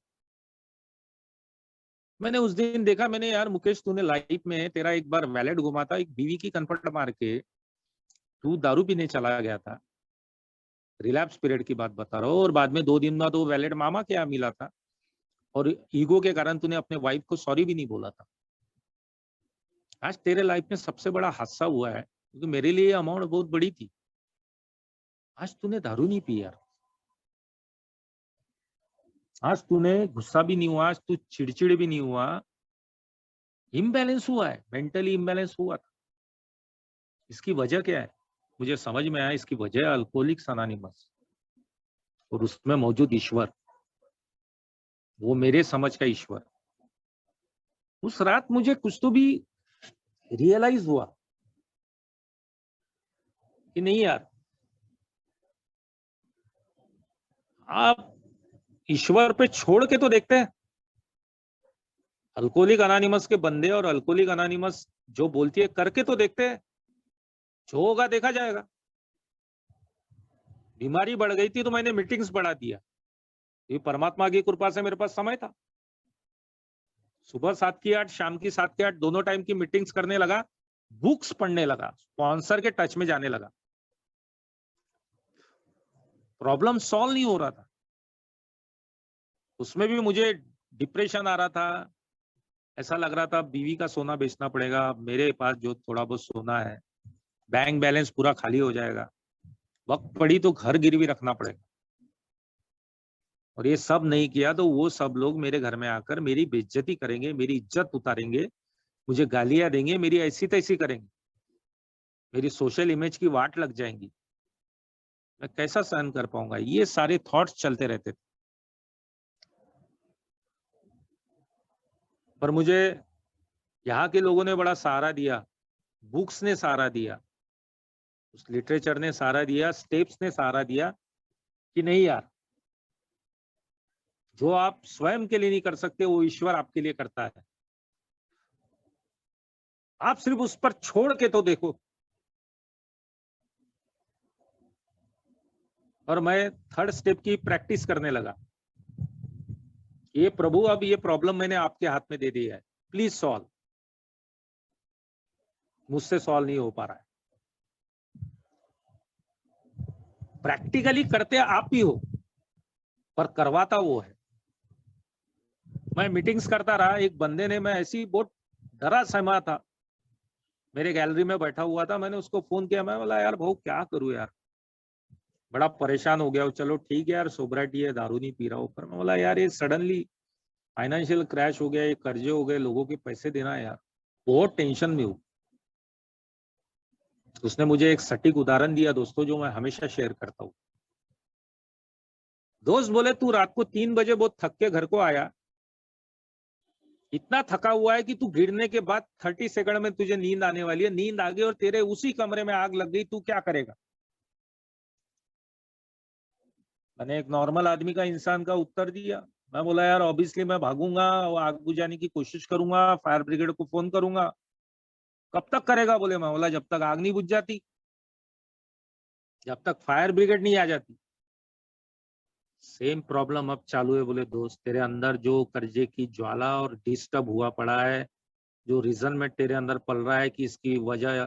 A: मैंने उस दिन देखा, मैंने यार मुकेश तूने लाइफ में तेरा एक बार वैलेट घुमा था, एक बीवी की कनपट मार के तू दारू पीने चला गया था। रिलैप्स पीरियड की बात बता रहा हूँ, और बाद में 2 दिन बाद वो वैलेट मामा के यहाँ मिला था, और ईगो के कारण तूने अपने वाइफ को सॉरी भी नहीं बोला था। आज तेरे लाइफ में सबसे बड़ा हादसा हुआ है, क्योंकि मेरे लिए अमाउंट बहुत बड़ी थी। आज तूने दारू नहीं पी यार, आज तूने गुस्सा भी नहीं हुआ, आज तू चिड़चिड़ भी नहीं हुआ। इम्बैलेंस हुआ है, मेंटली इम्बैलेंस हुआ था। इसकी वजह क्या है? मुझे समझ में आया, इसकी वजह है अल्कोहलिक्स अनोनिमस और उसमें मौजूद ईश्वर, वो मेरे समझ का ईश्वर। उस रात मुझे कुछ तो भी रियलाइज हुआ कि नहीं यार, आप ईश्वर पे छोड़ के तो देखते हैं। अल्कोहलिक अनोनिमस के बंदे और अल्कोहलिक अनोनिमस जो बोलती है करके तो देखते हैं, जो होगा देखा जाएगा। बीमारी बढ़ गई थी तो मैंने मीटिंग्स बढ़ा दिया, ये परमात्मा की कृपा से मेरे पास समय था। सुबह 7 की 8, शाम की 7 की 8 दोनों टाइम की मीटिंग्स करने लगा, बुक्स पढ़ने लगा, स्पॉन्सर के टच में जाने लगा। प्रॉब्लम सॉल्व नहीं हो रहा था, उसमें भी मुझे डिप्रेशन आ रहा था। ऐसा लग रहा था बीवी का सोना बेचना पड़ेगा, मेरे पास जो थोड़ा बहुत सोना है, बैंक बैलेंस पूरा खाली हो जाएगा, वक्त पड़ी तो घर गिरवी रखना पड़ेगा। और ये सब नहीं किया तो वो सब लोग मेरे घर में आकर मेरी बेइज्जती करेंगे, मेरी इज्जत उतारेंगे, मुझे गालियां देंगे, मेरी ऐसी तैसी करेंगे, मेरी सोशल इमेज की वाट लग जाएंगी। मैं कैसा सहन कर पाऊंगा? ये सारे थॉट्स चलते रहते थे। पर मुझे यहाँ के लोगों ने बड़ा सहारा दिया, बुक्स ने सहारा दिया, उस लिटरेचर ने सहारा दिया, स्टेप्स ने सहारा दिया कि नहीं यार, जो आप स्वयं के लिए नहीं कर सकते वो ईश्वर आपके लिए करता है। आप सिर्फ उस पर छोड़ के तो देखो। और मैं थर्ड स्टेप की प्रैक्टिस करने लगा। ये प्रभु, अब ये प्रॉब्लम मैंने आपके हाथ में दे दिया है, प्लीज सॉल्व। मुझसे सॉल्व नहीं हो पा रहा है। प्रैक्टिकली करते आप ही हो, पर करवाता वो है। मैं मीटिंग्स करता रहा, एक बंदे ने, मैं ऐसी बहुत डरा सहमा था, मेरे गैलरी में बैठा हुआ था, मैंने उसको फोन किया, मैं बोला यार भाऊ क्या करूं यार, बड़ा परेशान हो गया। चलो ठीक है यार, सोब्राइटी है, दारू नहीं पी रहा हूँ, पर मैं बोला यार ये सडनली फाइनेंशियल क्रैश हो गया, ये कर्जे हो गए, लोगों के पैसे देना है यार, बहुत टेंशन में हूँ। उसने मुझे एक सटीक उदाहरण दिया दोस्तों, जो मैं हमेशा शेयर करता हूँ। दोस्त बोले तू रात को 3 बजे बहुत थक के घर को आया, इतना थका हुआ है कि तू गिरने के बाद 30 सेकंड में तुझे नींद आने वाली है, नींद आ गई और तेरे उसी कमरे में आग लग गई, तू क्या करेगा? मैंने एक नॉर्मल आदमी का, इंसान का उत्तर दिया। मैं बोला यार ऑब्वियसली मैं भागूंगा, आग बुझाने की कोशिश करूंगा, फायर ब्रिगेड को फोन करूंगा। कब तक करेगा? बोले, मैं बोला जब तक आग नहीं बुझ जाती, जब तक फायर ब्रिगेड नहीं आ जाती। सेम प्रॉब्लम अब चालू है। बोले दोस्त, तेरे अंदर जो कर्जे की ज्वाला और डिस्टर्ब हुआ पड़ा है, जो रीजन में तेरे अंदर पल रहा है कि इसकी वजह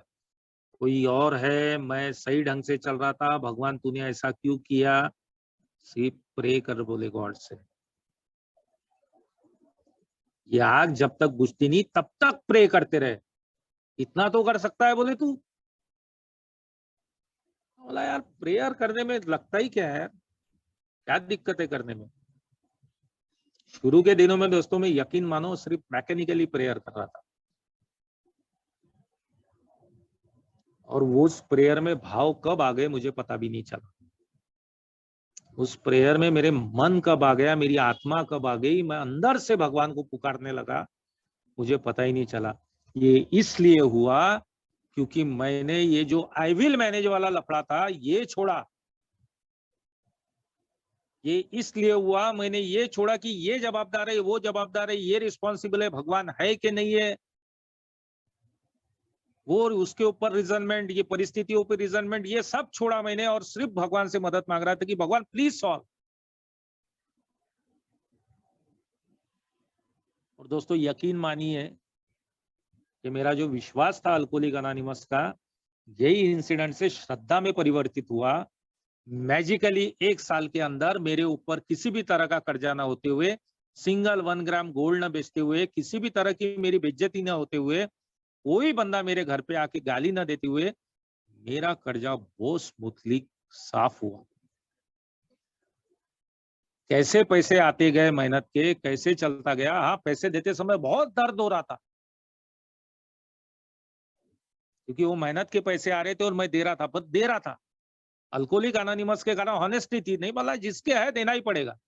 A: कोई और है, मैं सही ढंग से चल रहा था, भगवान तूने ऐसा क्यों किया? सिर्फ प्रे कर, बोले गॉड से। ये आग जब तक बुझती नहीं तब तक प्रे करते रहे, इतना तो कर सकता है। बोले तू, बोला यार प्रेयर करने में लगता ही क्या है, क्या दिक्कत है करने में? शुरू के दिनों में दोस्तों में यकीन मानो सिर्फ मैकेनिकली प्रेयर कर रहा था, और वो उस प्रेयर में भाव कब आ गए मुझे पता भी नहीं चला। उस प्रेयर में मेरे मन कब आ गया, मेरी आत्मा कब आ गई, मैं अंदर से भगवान को पुकारने लगा, मुझे पता ही नहीं चला। ये इसलिए हुआ क्योंकि मैंने ये जो आई विल मैनेज वाला लफड़ा था ये छोड़ा। ये इसलिए हुआ, मैंने ये छोड़ा कि ये जवाबदार है, वो जवाबदार है, ये रिस्पॉन्सिबल है, भगवान है कि नहीं है, वो उसके ऊपर रिजनमेंट, ये परिस्थितियों पर रिजनमेंट, ये सब छोड़ा मैंने, और सिर्फ भगवान से मदद मांग रहा था कि भगवान प्लीज सॉल्व। और दोस्तों यकीन मानिए कि मेरा जो विश्वास था अल्कोहलिक अनोनिमस का, यही इंसिडेंट से श्रद्धा में परिवर्तित हुआ। मैजिकली 1 साल के अंदर मेरे ऊपर किसी भी तरह का कर्जा ना होते हुए, सिंगल 1 ग्राम गोल्ड न बेचते हुए, किसी भी तरह की मेरी बेइज्जती ना होते हुए, कोई बंदा मेरे घर पे आके गाली ना देते हुए, मेरा कर्जा बहुत स्मूथली साफ हुआ। कैसे पैसे आते गए मेहनत के, कैसे चलता गया। हाँ, पैसे देते समय बहुत दर्द हो रहा था, क्योंकि वो मेहनत के पैसे आ रहे थे और मैं दे रहा था, बस दे रहा था। अल्कोहलिक अनोनिमस के कारण ऑनेस्टी थी, नहीं बोला जिसके है देना ही पड़ेगा।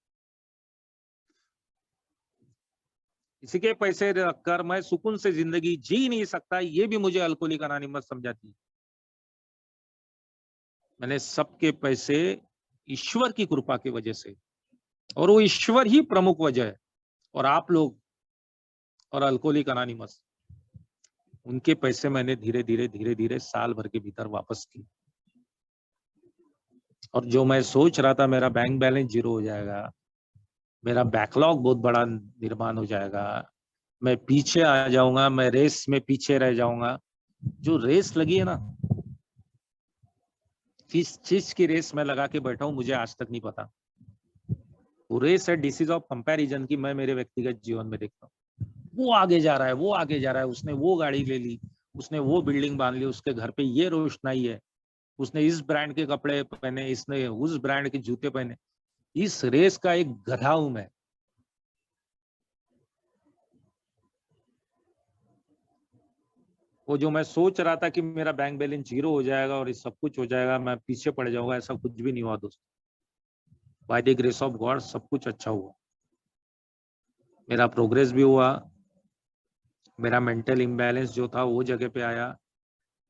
A: किसी के पैसे रखकर मैं सुकून से जिंदगी जी नहीं सकता, ये भी मुझे अल्कोहलिक अनोनिमस समझाती है। मैंने सबके पैसे ईश्वर की कृपा की वजह से, और वो ईश्वर ही प्रमुख वजह है, और आप लोग और अल्कोहलिक अनोनिमस, उनके पैसे मैंने धीरे धीरे साल भर के भीतर वापस किए। और जो मैं सोच रहा था मेरा बैंक बैलेंस 0 हो जाएगा, मेरा बैकलॉग बहुत बड़ा निर्माण हो जाएगा, मैं पीछे आ जाऊंगा, मैं रेस में पीछे रह जाऊंगा, जो रेस लगी है ना, किस चीज की रेस में लगा के बैठा हूं मुझे आज तक नहीं पता। वो रेस है डिसीज ऑफ कंपैरिजन की, मैं मेरे व्यक्तिगत जीवन में देखता हूँ। वो आगे जा रहा है, वो आगे जा रहा है, उसने वो गाड़ी ले ली, उसने वो बिल्डिंग बांध ली, उसके घर पे ये रोशनाई है, उसने इस ब्रांड के कपड़े पहने, इसने उस ब्रांड के जूते पहने। इस रेस का एक गधा हूं मैं। वो जो मैं सोच रहा था कि मेरा बैंक बैलेंस 0 हो जाएगा और ये सब कुछ हो जाएगा, मैं पीछे पड़ जाऊंगा, ऐसा कुछ भी नहीं हुआ दोस्तों। By the grace of God सब कुछ अच्छा हुआ, मेरा प्रोग्रेस भी हुआ, मेरा मेंटल इम्बैलेंस जो था वो जगह पे आया,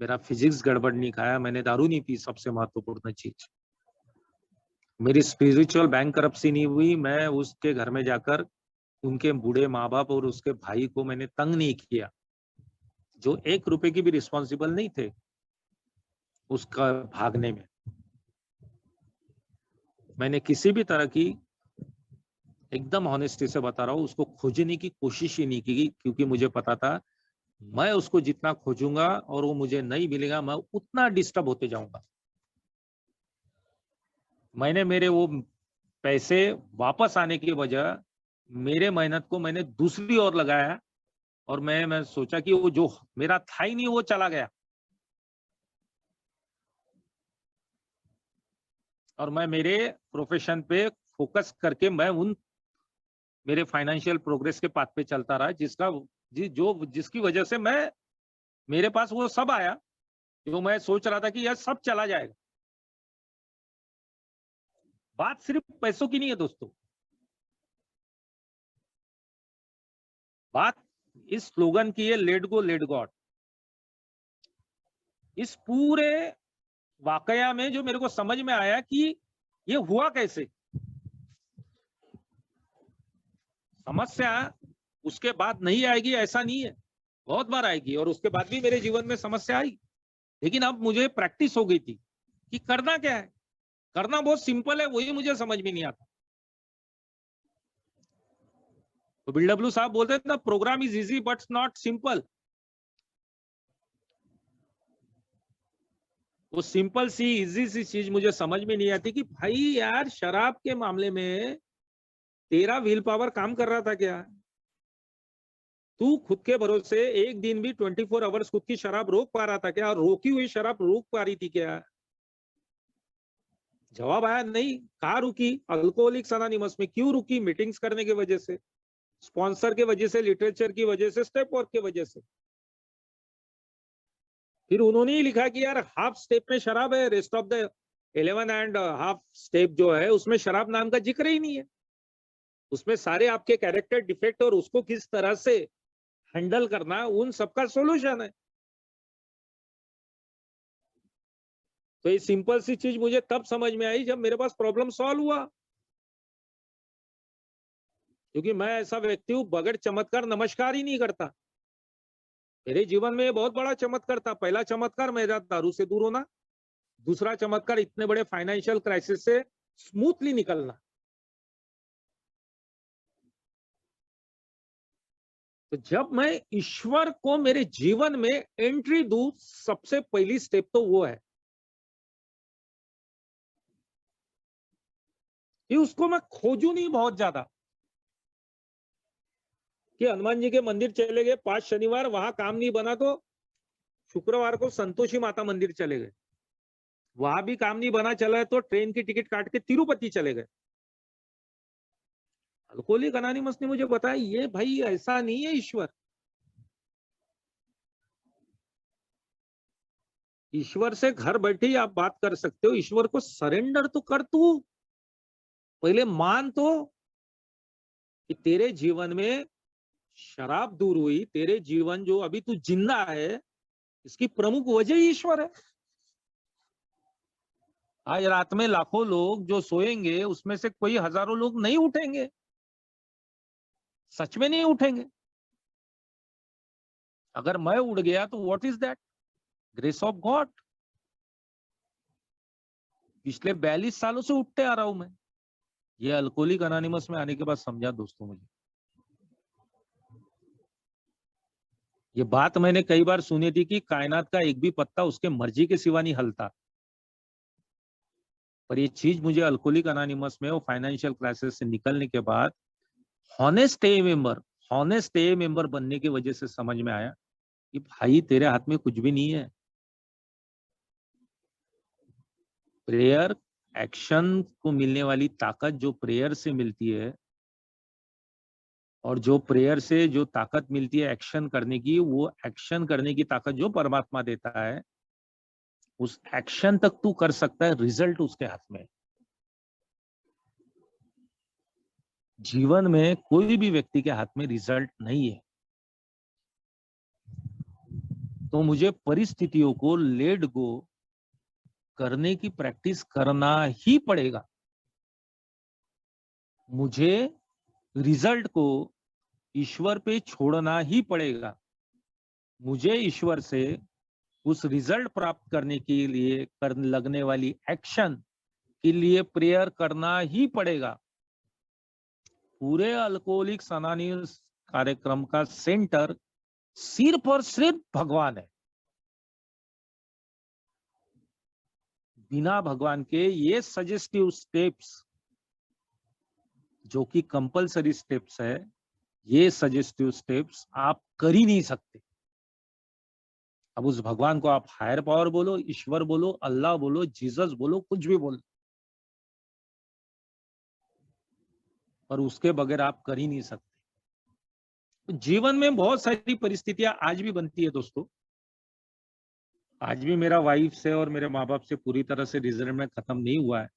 A: मेरा फिजिक्स गड़बड़ नहीं खाया, मैंने दारू नहीं पी, सबसे महत्वपूर्ण चीज। मेरी स्पिरिचुअल बैंक करप्सी नहीं हुई, मैं उसके घर में जाकर उनके बूढ़े माँ बाप और उसके भाई को मैंने तंग नहीं किया, जो 1 रुपए की भी रिस्पॉन्सिबल नहीं थे उसका भागने में। मैंने किसी भी तरह की, एकदम ऑनेस्टी से बता रहा हूँ, उसको खोजने की कोशिश ही नहीं की, क्योंकि मुझे पता था मैं उसको जितना खोजूंगा और वो मुझे नहीं मिलेगा, मैं उतना डिस्टर्ब होते जाऊंगा। मैंने मेरे वो पैसे वापस आने की वजह, मेरे मेहनत को मैंने दूसरी ओर लगाया, और मैं सोचा कि वो जो मेरा था ही नहीं वो चला गया, और मैं मेरे प्रोफेशन पे फोकस करके मैं उन मेरे फाइनेंशियल प्रोग्रेस के पाथ पे चलता रहा, जिसकी वजह से मैं, मेरे पास वो सब आया जो मैं सोच रहा था कि यह सब चला जाएगा। बात सिर्फ पैसों की नहीं है दोस्तों, बात इस स्लोगन की है, लेट गो लेट गॉड। इस पूरे वाकया में जो मेरे को समझ में आया कि ये हुआ कैसे। समस्या उसके बाद नहीं आएगी ऐसा नहीं है, बहुत बार आएगी, और उसके बाद भी मेरे जीवन में समस्या आई, लेकिन अब मुझे प्रैक्टिस हो गई थी कि करना क्या है। करना बहुत सिंपल है, वही मुझे समझ में नहीं आता। तो BW साहब बोलते हैं ना, program is easy but not simple. वो सिंपल सी इजी सी चीज मुझे समझ में नहीं आती कि भाई यार, शराब के मामले में तेरा विल पावर काम कर रहा था क्या? तू खुद के भरोसे एक दिन भी 24 आवर्स खुद की शराब रोक पा रहा था क्या? रोकी हुई शराब रोक पा रही थी क्या? जवाब आया नहीं। कहाँ रुकी? अल्कोहलिक्स अनोनिमस में क्यों रुकी? मीटिंग्स करने की वजह से, स्पॉन्सर की वजह से, लिटरेचर की वजह से, स्टेप वर्क की वजह से। फिर उन्होंने ही लिखा कि यार हाफ स्टेप में शराब है, rest of the 11 and half step जो है उसमें शराब नाम का जिक्र ही नहीं है। उसमें सारे आपके कैरेक्टर डिफेक्ट और उसको किस तरह से हैंडल करना, उन सबका सोल्यूशन है। तो ये सिंपल सी चीज मुझे तब समझ में आई जब मेरे पास प्रॉब्लम सॉल्व हुआ, क्योंकि मैं ऐसा व्यक्ति हूं बगैर चमत्कार नमस्कार ही नहीं करता। मेरे जीवन में ये बहुत बड़ा चमत्कार था। पहला चमत्कार मेरा दारू से दूर होना, दूसरा चमत्कार इतने बड़े फाइनेंशियल क्राइसिस से स्मूथली निकलना। तो जब मैं ईश्वर को मेरे जीवन में एंट्री दूं, सबसे पहली स्टेप तो वो है कि उसको मैं खोजू नहीं बहुत ज्यादा, कि हनुमान जी के मंदिर चले गए 5 शनिवार, वहां काम नहीं बना तो शुक्रवार को संतोषी माता मंदिर चले गए, वहां भी काम नहीं बना चला है तो ट्रेन की टिकट काट के तिरुपति चले गए। अल्कोहलिक अनोनिमस ने मुझे बताया ये भाई ऐसा नहीं है ईश्वर। ईश्वर से घर बैठे ही आप बात कर सकते हो, ईश्वर को सरेंडर तो कर, तू पहले मान तो कि तेरे जीवन में शराब दूर हुई, तेरे जीवन जो अभी तू जिंदा है, इसकी प्रमुख वजह ही ईश्वर है। आज रात में लाखों लोग जो सोएंगे, उसमें से कोई हजारों लोग नहीं उठेंगे, सच में नहीं उठेंगे। अगर मैं उड़ गया तो what is that? Grace of God. पिछले 42 सालों से उठते आ रहा हूं मैं। ये अल्कोहलिक अनोनिमस में आने के बाद समझा दोस्तों मुझे। ये बात मैंने कई बार सुनी थी कि कायनात का एक भी पत्ता उसके मर्जी के सिवा नहीं हलता, पर ये चीज मुझे अल्कोहलिक अनोनिमस में और फाइनेंशियल क्राइसिस से निकलने के बाद हॉनेस्ट ए मेंबर बनने की वजह से समझ में आया कि भाई तेरे हाथ में कुछ भी नहीं है। प्रेयर एक्शन को मिलने वाली ताकत जो प्रेयर से मिलती है, और जो प्रेयर से जो ताकत मिलती है एक्शन करने की, वो एक्शन करने की ताकत जो परमात्मा देता है, उस एक्शन तक तू कर सकता है, रिजल्ट उसके हाथ में। जीवन में कोई भी व्यक्ति के हाथ में रिजल्ट नहीं है। तो मुझे परिस्थितियों को लेट गो करने की प्रैक्टिस करना ही पड़ेगा। मुझे रिजल्ट को ईश्वर पे छोड़ना ही पड़ेगा। मुझे ईश्वर से उस रिजल्ट प्राप्त करने के लिए लगने वाली एक्शन के लिए प्रेयर करना ही पड़ेगा। पूरे अल्कोहलिक्स अनोनिमस कार्यक्रम का सेंटर सिर्फ और सिर्फ भगवान है। बिना भगवान के ये सजेस्टिव स्टेप्स जो कि कंपलसरी स्टेप्स है, ये सजेस्टिव स्टेप्स आप कर ही नहीं सकते। अब उस भगवान को आप हायर पावर बोलो, ईश्वर बोलो, अल्लाह बोलो, जीसस बोलो, कुछ भी बोलो, पर उसके बगैर आप कर ही नहीं सकते। तो जीवन में बहुत सारी परिस्थितियां आज भी बनती है दोस्तों। आज भी मेरा वाइफ से और मेरे माँ बाप से पूरी तरह से रिजल्ट खत्म नहीं हुआ है।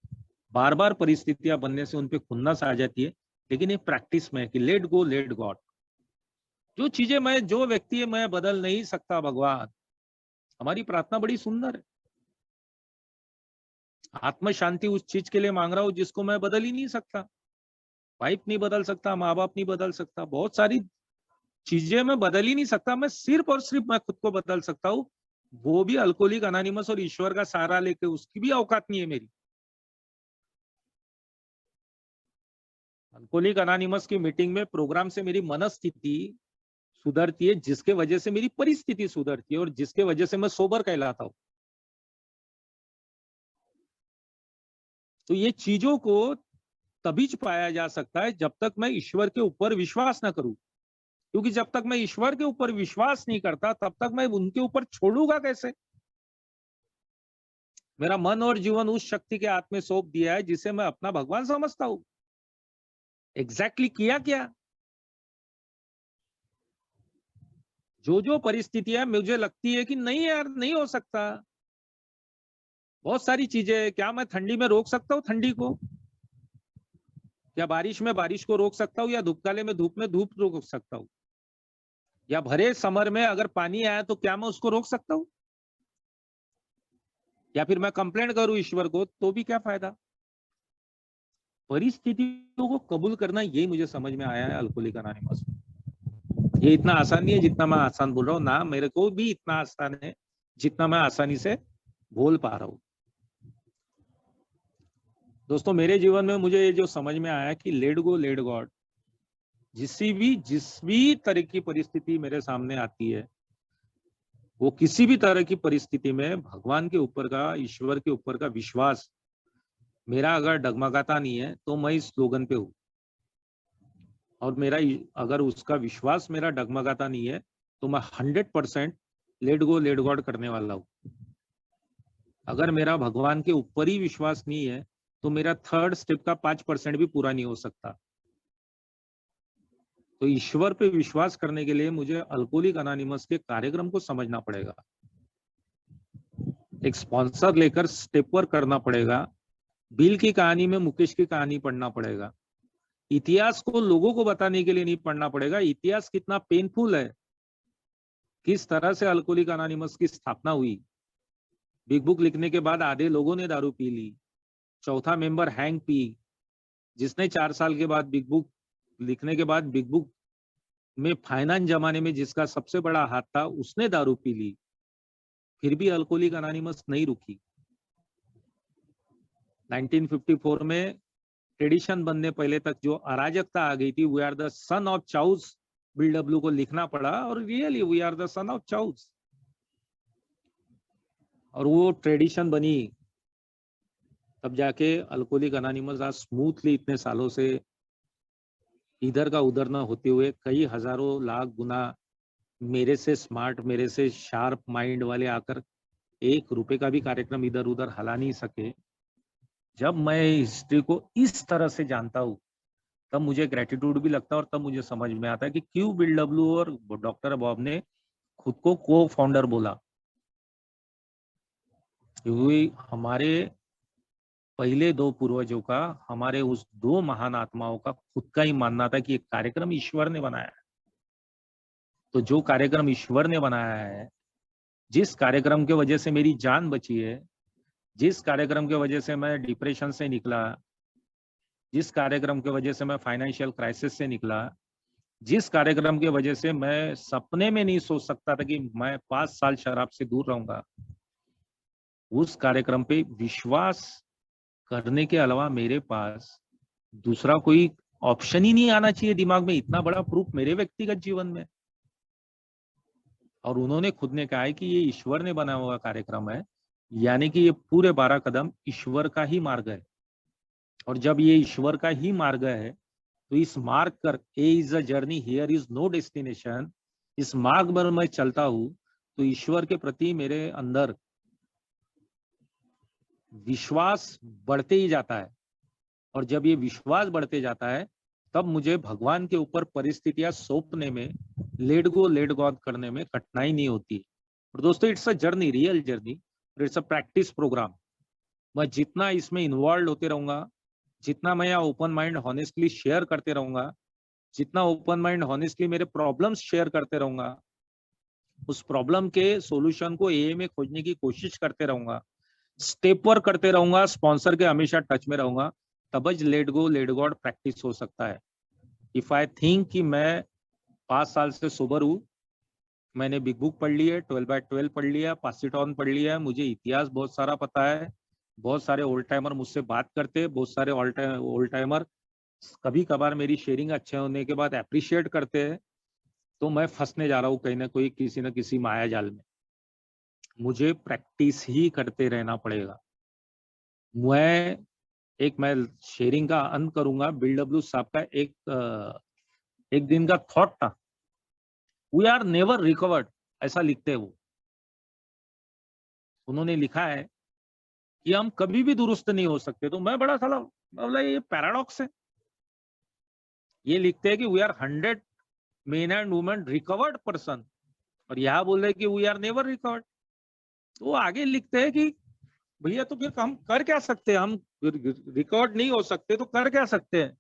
A: बार बार परिस्थितियां बनने से उनपे खुन्नस आ जाती है, लेकिन ये प्रैक्टिस में है कि लेट गो लेट गॉड। जो चीजें मैं, जो व्यक्ति मैं बदल नहीं सकता भगवान, हमारी प्रार्थना बड़ी सुंदर है। आत्म शांति उस चीज के लिए मांग रहा हूं जिसको मैं बदल ही नहीं सकता। वाइफ नहीं बदल सकता, माँ बाप नहीं बदल सकता, बहुत सारी चीजें मैं बदल ही नहीं सकता। मैं सिर्फ और सिर्फ मैं खुद को बदल सकता हूँ, वो भी अल्कोहलिक अनोनिमस और ईश्वर का सहारा लेके। उसकी भी औकात नहीं है मेरी। अल्कोहलिक अनोनिमस की मीटिंग में प्रोग्राम से मेरी मनस्थिति सुधरती है, जिसके वजह से मेरी परिस्थिति सुधरती है और जिसके वजह से मैं सोबर कहलाता हूं। तो ये चीजों को तभी पाया जा सकता है जब तक मैं ईश्वर के ऊपर विश्वास ना करूं। क्योंकि जब तक मैं ईश्वर के ऊपर विश्वास नहीं करता, तब तक मैं उनके ऊपर छोड़ूंगा कैसे? मेरा मन और जीवन उस शक्ति के हाथ में सौंप दिया है जिसे मैं अपना भगवान समझता हूं। एग्जैक्टली किया क्या? जो जो परिस्थितियां मुझे लगती है कि नहीं यार नहीं हो सकता, बहुत सारी चीजें। क्या मैं ठंडी में रोक सकता हूँ ठंडी को? क्या बारिश में बारिश को रोक सकता हूँ? या धूपकाले में धूप रोक सकता हूँ? या भरे समर में अगर पानी आया तो क्या मैं उसको रोक सकता हूँ? या फिर मैं कंप्लेंट करूं ईश्वर को तो भी क्या फायदा? परिस्थितियों को कबूल करना, यही मुझे समझ में आया है अल्कोहलिक अनोनिमस में। ये इतना आसान नहीं है जितना मैं आसान बोल रहा हूँ ना। मेरे को भी इतना आसान है जितना मैं आसानी से बोल पा रहा हूँ। दोस्तों, मेरे जीवन में मुझे ये जो समझ में आया कि लेट गो लेट गॉड, जिस भी तरह की परिस्थिति मेरे सामने आती है, वो किसी भी तरह की परिस्थिति में भगवान के ऊपर का, ईश्वर के ऊपर का विश्वास मेरा अगर डगमगाता नहीं है तो मैं इस स्लोगन पे हूँ। और मेरा अगर उसका विश्वास मेरा डगमगाता नहीं है तो मैं 100% लेट गो लेट गॉड करने वाला हूँ। अगर मेरा भगवान के ऊपर ही विश्वास नहीं है तो मेरा थर्ड स्टेप का 5% भी पूरा नहीं हो सकता। तो ईश्वर पे विश्वास करने के लिए मुझे अल्कोहलिक अनोनिमस के कार्यक्रम को समझना पड़ेगा, एक स्पॉन्सर लेकर स्टेप वर्क करना पड़ेगा, बिल की कहानी में मुकेश की कहानी पढ़ना पड़ेगा, इतिहास को लोगों को बताने के लिए नहीं पढ़ना पड़ेगा, इतिहास कितना पेनफुल है, किस तरह से अल्कोहलिक अनोनिमस की स्थापना हुई। बिग बुक लिखने के बाद आधे लोगों ने दारू पी ली, चौथा मेंबर हैंग पी, जिसने 4 साल के बाद बिग बुक लिखने के बाद बिग बुक में फाइनेंस जमाने में जिसका सबसे बड़ा हाथ था उसने दारू पी ली, फिर भी अल्कोहलिक अनोनिमस नहीं रुकी। 1954 में ट्रेडिशन बनने पहले तक जो अराजकता आ गई थी, we are the son of chaos, Bill W को लिखना पड़ा, और really we are the son of chaos, और वो ट्रेडिशन बनी, तब जाके अल्कोहलिक अनोनिमस आज स्मूथली इतने सालों से इधर का उधर ना होते हुए कई हजारों लाख गुना मेरे से स्मार्ट, मेरे से शार्प माइंड वाले आकर 1 रुपए का भी कार्यक्रम इधर उधर हला नहीं सके। जब मैं हिस्ट्री को इस तरह से जानता हूँ तब मुझे ग्रेटिट्यूड भी लगता है, और तब मुझे समझ में आता है कि क्यों बिल डब्ल्यू और डॉक्टर बॉब ने खुद को को फाउंडर बोला। क्योंकि हमारे पहले 2 पूर्वजों का, हमारे उस 2 महान आत्माओं का खुद का ही मानना था कि एक कार्यक्रम ईश्वर ने बनाया है। तो जो कार्यक्रम ईश्वर ने बनाया है, जिस कार्यक्रम के वजह से मेरी जान बची है, जिस कार्यक्रम के वजह से मैं डिप्रेशन से निकला, जिस कार्यक्रम के वजह से मैं फाइनेंशियल क्राइसिस से निकला, जिस कार्यक्रम की वजह से मैं सपने में नहीं सोच सकता था कि मैं 5 साल शराब से दूर रहूंगा, उस कार्यक्रम पे विश्वास करने के अलावा मेरे पास दूसरा कोई ऑप्शन ही नहीं आना चाहिए दिमाग में। इतना बड़ा प्रूफ मेरे व्यक्तिगत जीवन में, और उन्होंने खुद ने कहा है कि ये ईश्वर ने बनाया हुआ कार्यक्रम है, यानी कि ये पूरे 12 कदम ईश्वर का ही मार्ग है। और जब ये ईश्वर का ही मार्ग है तो इस मार्ग कर, A is a journey here is no destination, इस मार्ग पर मैं चलता हूं तो ईश्वर के प्रति मेरे अंदर विश्वास बढ़ते ही जाता है, और जब ये विश्वास बढ़ते जाता है तब मुझे भगवान के ऊपर परिस्थितियां सौंपने में, लेट गॉड करने में कठिनाई नहीं होती। और दोस्तों, it's a journey, real journey, it's a practice program. मैं जितना इसमें इन्वॉल्व होते रहूंगा, जितना मैं यहाँ ओपन माइंड हॉनेस्टली शेयर करते रहूंगा, जितना ओपन माइंड हॉनेस्टली मेरे प्रॉब्लम्स शेयर करते रहूंगा, उस प्रॉब्लम के सॉल्यूशन को ए में खोजने की कोशिश करते रहूंगा, स्टेप वर्क करते रहूंगा, स्पॉन्सर के हमेशा टच में रहूंगा, तब लेट गॉड प्रैक्टिस हो सकता है। इफ आई थिंक कि मैं 5 साल से सोबर हूँ, मैंने बिग बुक पढ़ ली है, 12/12 पढ़ लिया, पास इट ऑन पढ़ लिया है, मुझे इतिहास बहुत सारा पता है, बहुत सारे ओल्ड टाइमर मुझसे बात करते हैं, बहुत सारे ओल्ड टाइमर कभी कभार मेरी शेयरिंग अच्छे होने के बाद अप्रिशिएट करते हैं, तो मैं फंसने जा रहा हूँ कहीं ना कोई किसी न किसी माया जाल में। मुझे प्रैक्टिस ही करते रहना पड़ेगा। मैं शेयरिंग का अंत करूंगा। बिल डब्ल्यू साहब का एक दिन का थॉट था, वी आर नेवर रिकवर्ड, ऐसा लिखते हैं वो। उन्होंने लिखा है कि हम कभी भी दुरुस्त नहीं हो सकते। तो मैं बड़ा साला बोला ये पैराडॉक्स है। ये लिखते हैं कि we are 100 men and women recovered person, और यहाँ बोल रहे कि वी आर नेवर रिकवर्ड। तो आगे लिखते हैं कि भैया तो फिर हम कर क्या सकते हैं, हम रिकॉर्ड नहीं हो सकते तो कर क्या सकते हैं।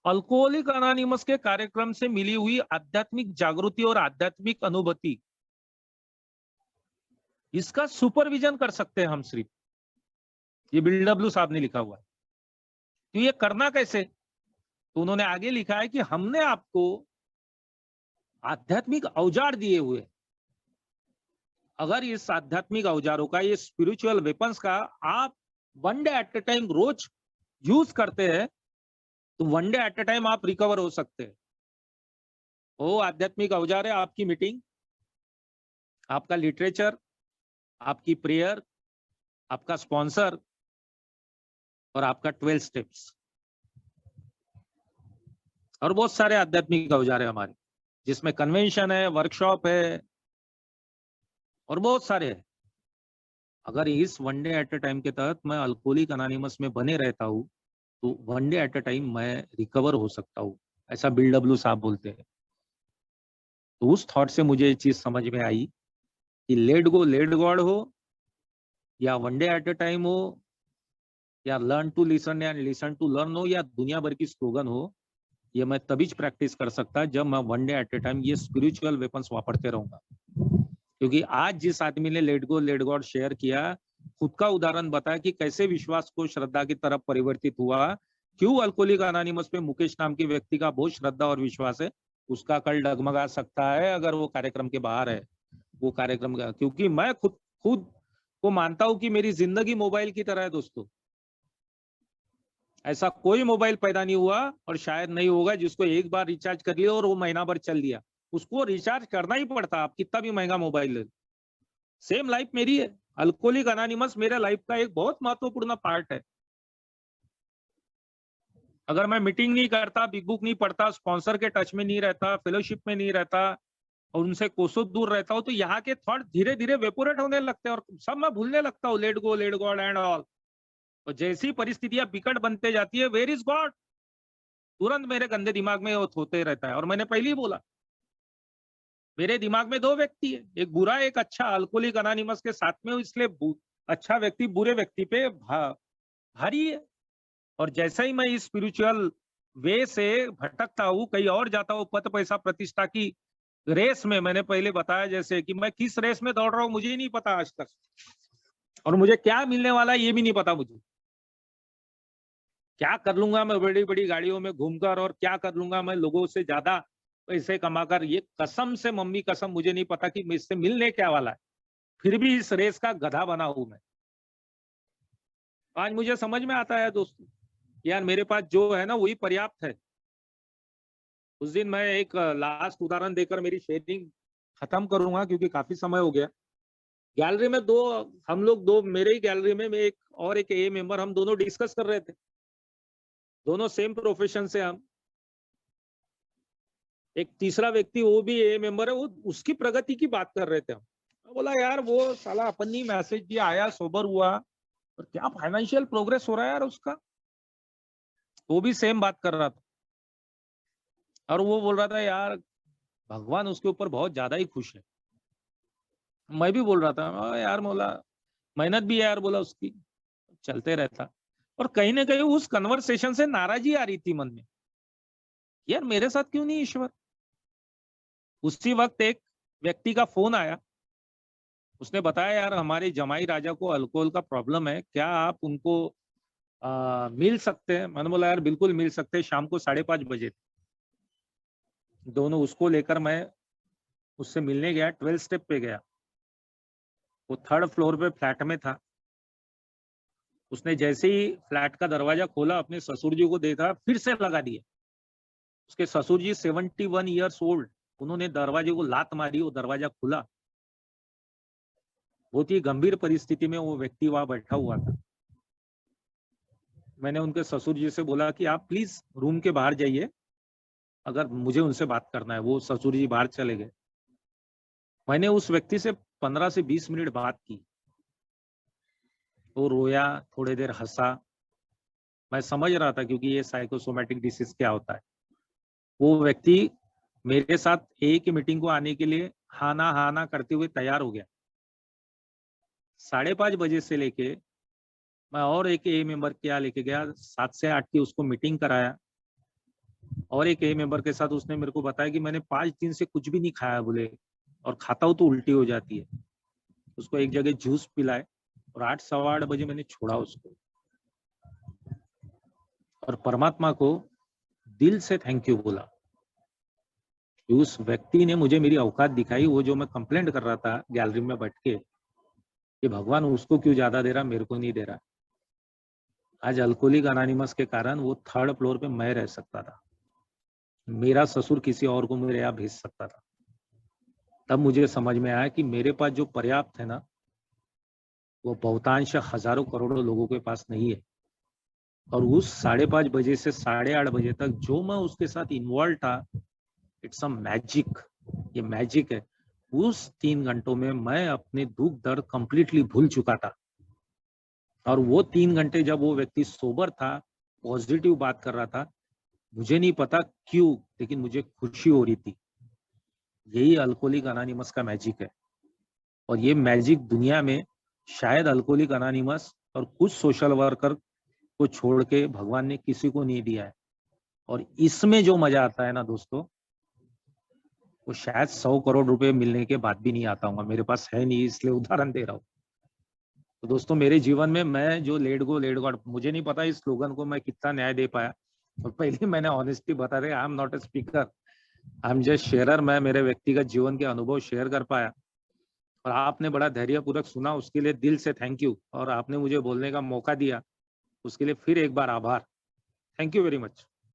A: अल्कोहलिक अनोनिमस के कार्यक्रम से मिली हुई आध्यात्मिक जागृति और आध्यात्मिक अनुभूति, इसका सुपरविजन कर सकते हैं हम सिर्फ। ये बिल डब्ल्यू साहब ने लिखा हुआ है। तो ये करना कैसे? तो उन्होंने आगे लिखा है कि हमने आपको आध्यात्मिक औजार दिए हुए, अगर इस आध्यात्मिक औजारों का, ये स्पिरिचुअल वेपन्स का आप 1 डे एट ए टाइम रोज यूज करते हैं तो 1 डे एट ए टाइम आप रिकवर हो सकते हैं। वो आध्यात्मिक औजार है आपकी मीटिंग, आपका लिटरेचर, आपकी प्रेयर, आपका स्पॉन्सर और आपका 12 स्टेप्स, और बहुत सारे आध्यात्मिक औजार है हमारे, जिसमें कन्वेंशन है, वर्कशॉप है और बहुत सारे है। अगर इस 1 डे एट ए टाइम के तहत मैं अल्कोहलिक अनोनिमस में बने रहता हूँ तो 1 डे एट ए टाइम मैं रिकवर हो सकता हूँ, ऐसा बिल डब्ल्यू साहब बोलते हैं। तो उस थॉट से मुझे ये चीज समझ में आई कि लेट गॉड हो या 1 डे एट ए टाइम हो, या लर्न टू लिसन या लिसन टू लर्न हो या दुनिया भर की स्लोगन हो, ये मैं तभी प्रैक्टिस कर सकता जब मैं one day at a time ये स्पिरिचुअल वेपन्स वापरते रहूंगा। क्योंकि आज जिस आदमी ने let go let God share किया, खुद का उदाहरण बताया कि कैसे विश्वास को श्रद्धा की तरफ परिवर्तित हुआ, क्यों अल्कोहलिक अनोनिमस पे मुकेश नाम के व्यक्ति का बहुत श्रद्धा और विश्वास है, उसका कल डगमगा सकता है अगर वो कार्यक्रम के बाहर है। वो कार्यक्रम का, क्योंकि मैं खुद को मानता हूं कि मेरी जिंदगी मोबाइल की तरह है दोस्तों। ऐसा कोई मोबाइल पैदा नहीं हुआ और शायद नहीं होगा जिसको एक बार रिचार्ज कर लिया और वो महीना भर चल दिया। उसको रिचार्ज करना ही पड़ता, आप कितना भी महंगा मोबाइल ले। सेम लाइफ मेरी है। अल्कोहलिक अनोनिमस मेरे लाइफ का एक बहुत महत्वपूर्ण पार्ट है। अगर मैं मीटिंग नहीं करता, बिग बुक नहीं पढ़ता, स्पॉन्सर के टच में नहीं रहता, फेलोशिप में नहीं रहता और उनसे कोसों दूर रहता हूँ, तो यहाँ के थॉट धीरे धीरे वेपोरेट होने लगते हैं और सब मैं भूलने लगता हूँ, लेट गॉड एंड ऑल। और जैसी परिस्थितियां बिकट बनते जाती है, वेयर इज गॉड, तुरंत मेरे गंदे दिमाग में होते रहता है। और मैंने पहले ही बोला, मेरे दिमाग में दो व्यक्ति है, एक बुरा एक अच्छा। अल्कोहलिक अनोनिमस के साथ में, इसलिए अच्छा व्यक्ति बुरे व्यक्ति पे भारी है। और जैसे ही मैं इस स्पिरिचुअल वे से भटकता हूँ, कहीं और जाता हूँ, पद पैसा प्रतिष्ठा की रेस में, मैंने पहले बताया जैसे कि मैं किस रेस में दौड़ रहा हूँ मुझे ही नहीं पता आज तक, और मुझे क्या मिलने वाला है ये भी नहीं पता। मुझे क्या कर लूंगा मैं बड़ी बड़ी गाड़ियों में घूमकर, और क्या कर लूंगा मैं लोगों से ज्यादा पैसे कमाकर, ये कसम से मम्मी कसम मुझे नहीं पता कि इससे मिलने क्या वाला है। फिर भी इस रेस का गधा बना हूं मैं। आज मुझे समझ में आता है दोस्तों, यार मेरे पास जो है ना वही पर्याप्त है। उस दिन मैं एक लास्ट उदाहरण देकर मेरी शेयरिंग खत्म करूंगा क्योंकि काफी समय हो गया। गैलरी में हम लोग दो मेरे ही गैलरी में, मैं एक और एक ए मेंबर, हम दोनों डिस्कस कर रहे थे। दोनों सेम प्रोफेशन से हम। एक तीसरा व्यक्ति वो भी ए मेंबर है, वो उसकी प्रगति की बात कर रहे थे हम। बोला यार वो साला अपनी मैसेज दिया, आया, सोबर हुआ, और क्या फाइनेंशियल प्रोग्रेस हो रहा है यार उसका। वो भी सेम बात कर रहा था और वो बोल रहा था यार भगवान उसके ऊपर बहुत ज्यादा ही खुश है। मैं भी बोल रहा था यार बोला मेहनत भी है यार, बोला उसकी चलते रहता। और कहीं ना कहीं उस कन्वर्सेशन से नाराजगी आ रही थी मन में, यार मेरे साथ क्यों नहीं ईश्वर। उसी वक्त एक व्यक्ति का फोन आया, उसने बताया यार हमारे जमाई राजा को अल्कोहल का प्रॉब्लम है, क्या आप उनको मिल सकते हैं। मैंने बोला यार बिल्कुल मिल सकते हैं, शाम को 5:30 बजे। दोनों उसको लेकर मैं उससे मिलने गया, 12 स्टेप पे गया। वो 3rd फ्लोर पे फ्लैट में था। उसने जैसे ही फ्लैट का दरवाजा खोला, अपने ससुर जी को देखा, फिर से लगा दिया। उसके ससुर जी 71 ईयर्स ओल्ड, उन्होंने दरवाजे को लात मारी, वो दरवाजा खुला। बहुत ही गंभीर परिस्थिति में वो व्यक्ति वहां बैठा हुआ था। मैंने उनके ससुर जी से बोला कि आप प्लीज रूम के बाहर जाइए, अगर मुझे उनसे बात करना है। वो ससुर जी बाहर चले गए। मैंने उस व्यक्ति से 15 से 20 मिनट बात की। वो रोया, थोड़ी देर हंसा। मैं समझ रहा था क्योंकि ये साइकोसोमैटिक डिसीज क्या होता है। वो व्यक्ति मेरे साथ एक ही मीटिंग को आने के लिए हा ना करते हुए तैयार हो गया। 5:30 बजे से लेके मैं और एक ए मेंबर क्या लेके गया, 7 से 8 की उसको मीटिंग कराया। और एक ए मेंबर के साथ उसने मेरे को बताया कि मैंने 5 दिन से कुछ भी नहीं खाया बोले, और खाता हूँ तो उल्टी हो जाती है। उसको एक जगह जूस पिलाए और 8 सवा 8 बजे मैंने छोड़ा उसको। और परमात्मा को दिल से थैंक यू बोला। उस व्यक्ति ने मुझे मेरी औकात दिखाई। वो जो मैं कंप्लेंट कर रहा था गैलरी में बैठ के कि भगवान उसको क्यों ज्यादा दे रहा, मेरे को नहीं दे रहा। आज अल्कोहलिक अनोनिमस के कारण वो 3rd फ्लोर पे मैं रह सकता था, मेरा ससुर किसी और को मेरे यहाँ भेज सकता था। तब मुझे समझ में आया कि मेरे पास जो पर्याप्त है ना, वो बहुतांश हजारों करोड़ों लोगों के पास नहीं है। और उस 5:30 बजे से 8:30 बजे तक जो मैं उसके साथ इन्वॉल्व था, इट्स अ मैजिक। ये मैजिक है। उस 3 घंटों में मैं अपने दुख दर्द कंप्लीटली भूल चुका था। और वो 3 घंटे जब वो व्यक्ति सोबर था, पॉजिटिव बात कर रहा था, मुझे नहीं पता क्यों, लेकिन मुझे खुशी हो रही थी। यही अल्कोहलिक अनोनिमस का मैजिक है। और ये मैजिक दुनिया में शायद अल्कोहलिक अनोनिमस और कुछ सोशल वर्कर को छोड़ के भगवान ने किसी को नहीं दिया है। और इसमें जो मजा आता है ना दोस्तों, वो शायद 100 करोड़ रुपए मिलने के बाद भी नहीं आता होगा। मेरे पास है नहीं, इसलिए उदाहरण दे रहा हूँ। तो दोस्तों मेरे जीवन में मैं जो लेट गो गॉड, मुझे नहीं पता इस स्लोगन को मैं कितना न्याय दे पाया। और पहले मैंने ऑनेस्टली बता रहे, I am not a speaker, I am just sharer. मैं मेरे व्यक्तिगत जीवन के अनुभव शेयर कर पाया और आपने बड़ा धैर्यपूर्वक सुना, उसके लिए दिल से थैंक यू। और आपने मुझे बोलने का मौका दिया, उसके लिए फिर एक बार आभार। Thank you very much.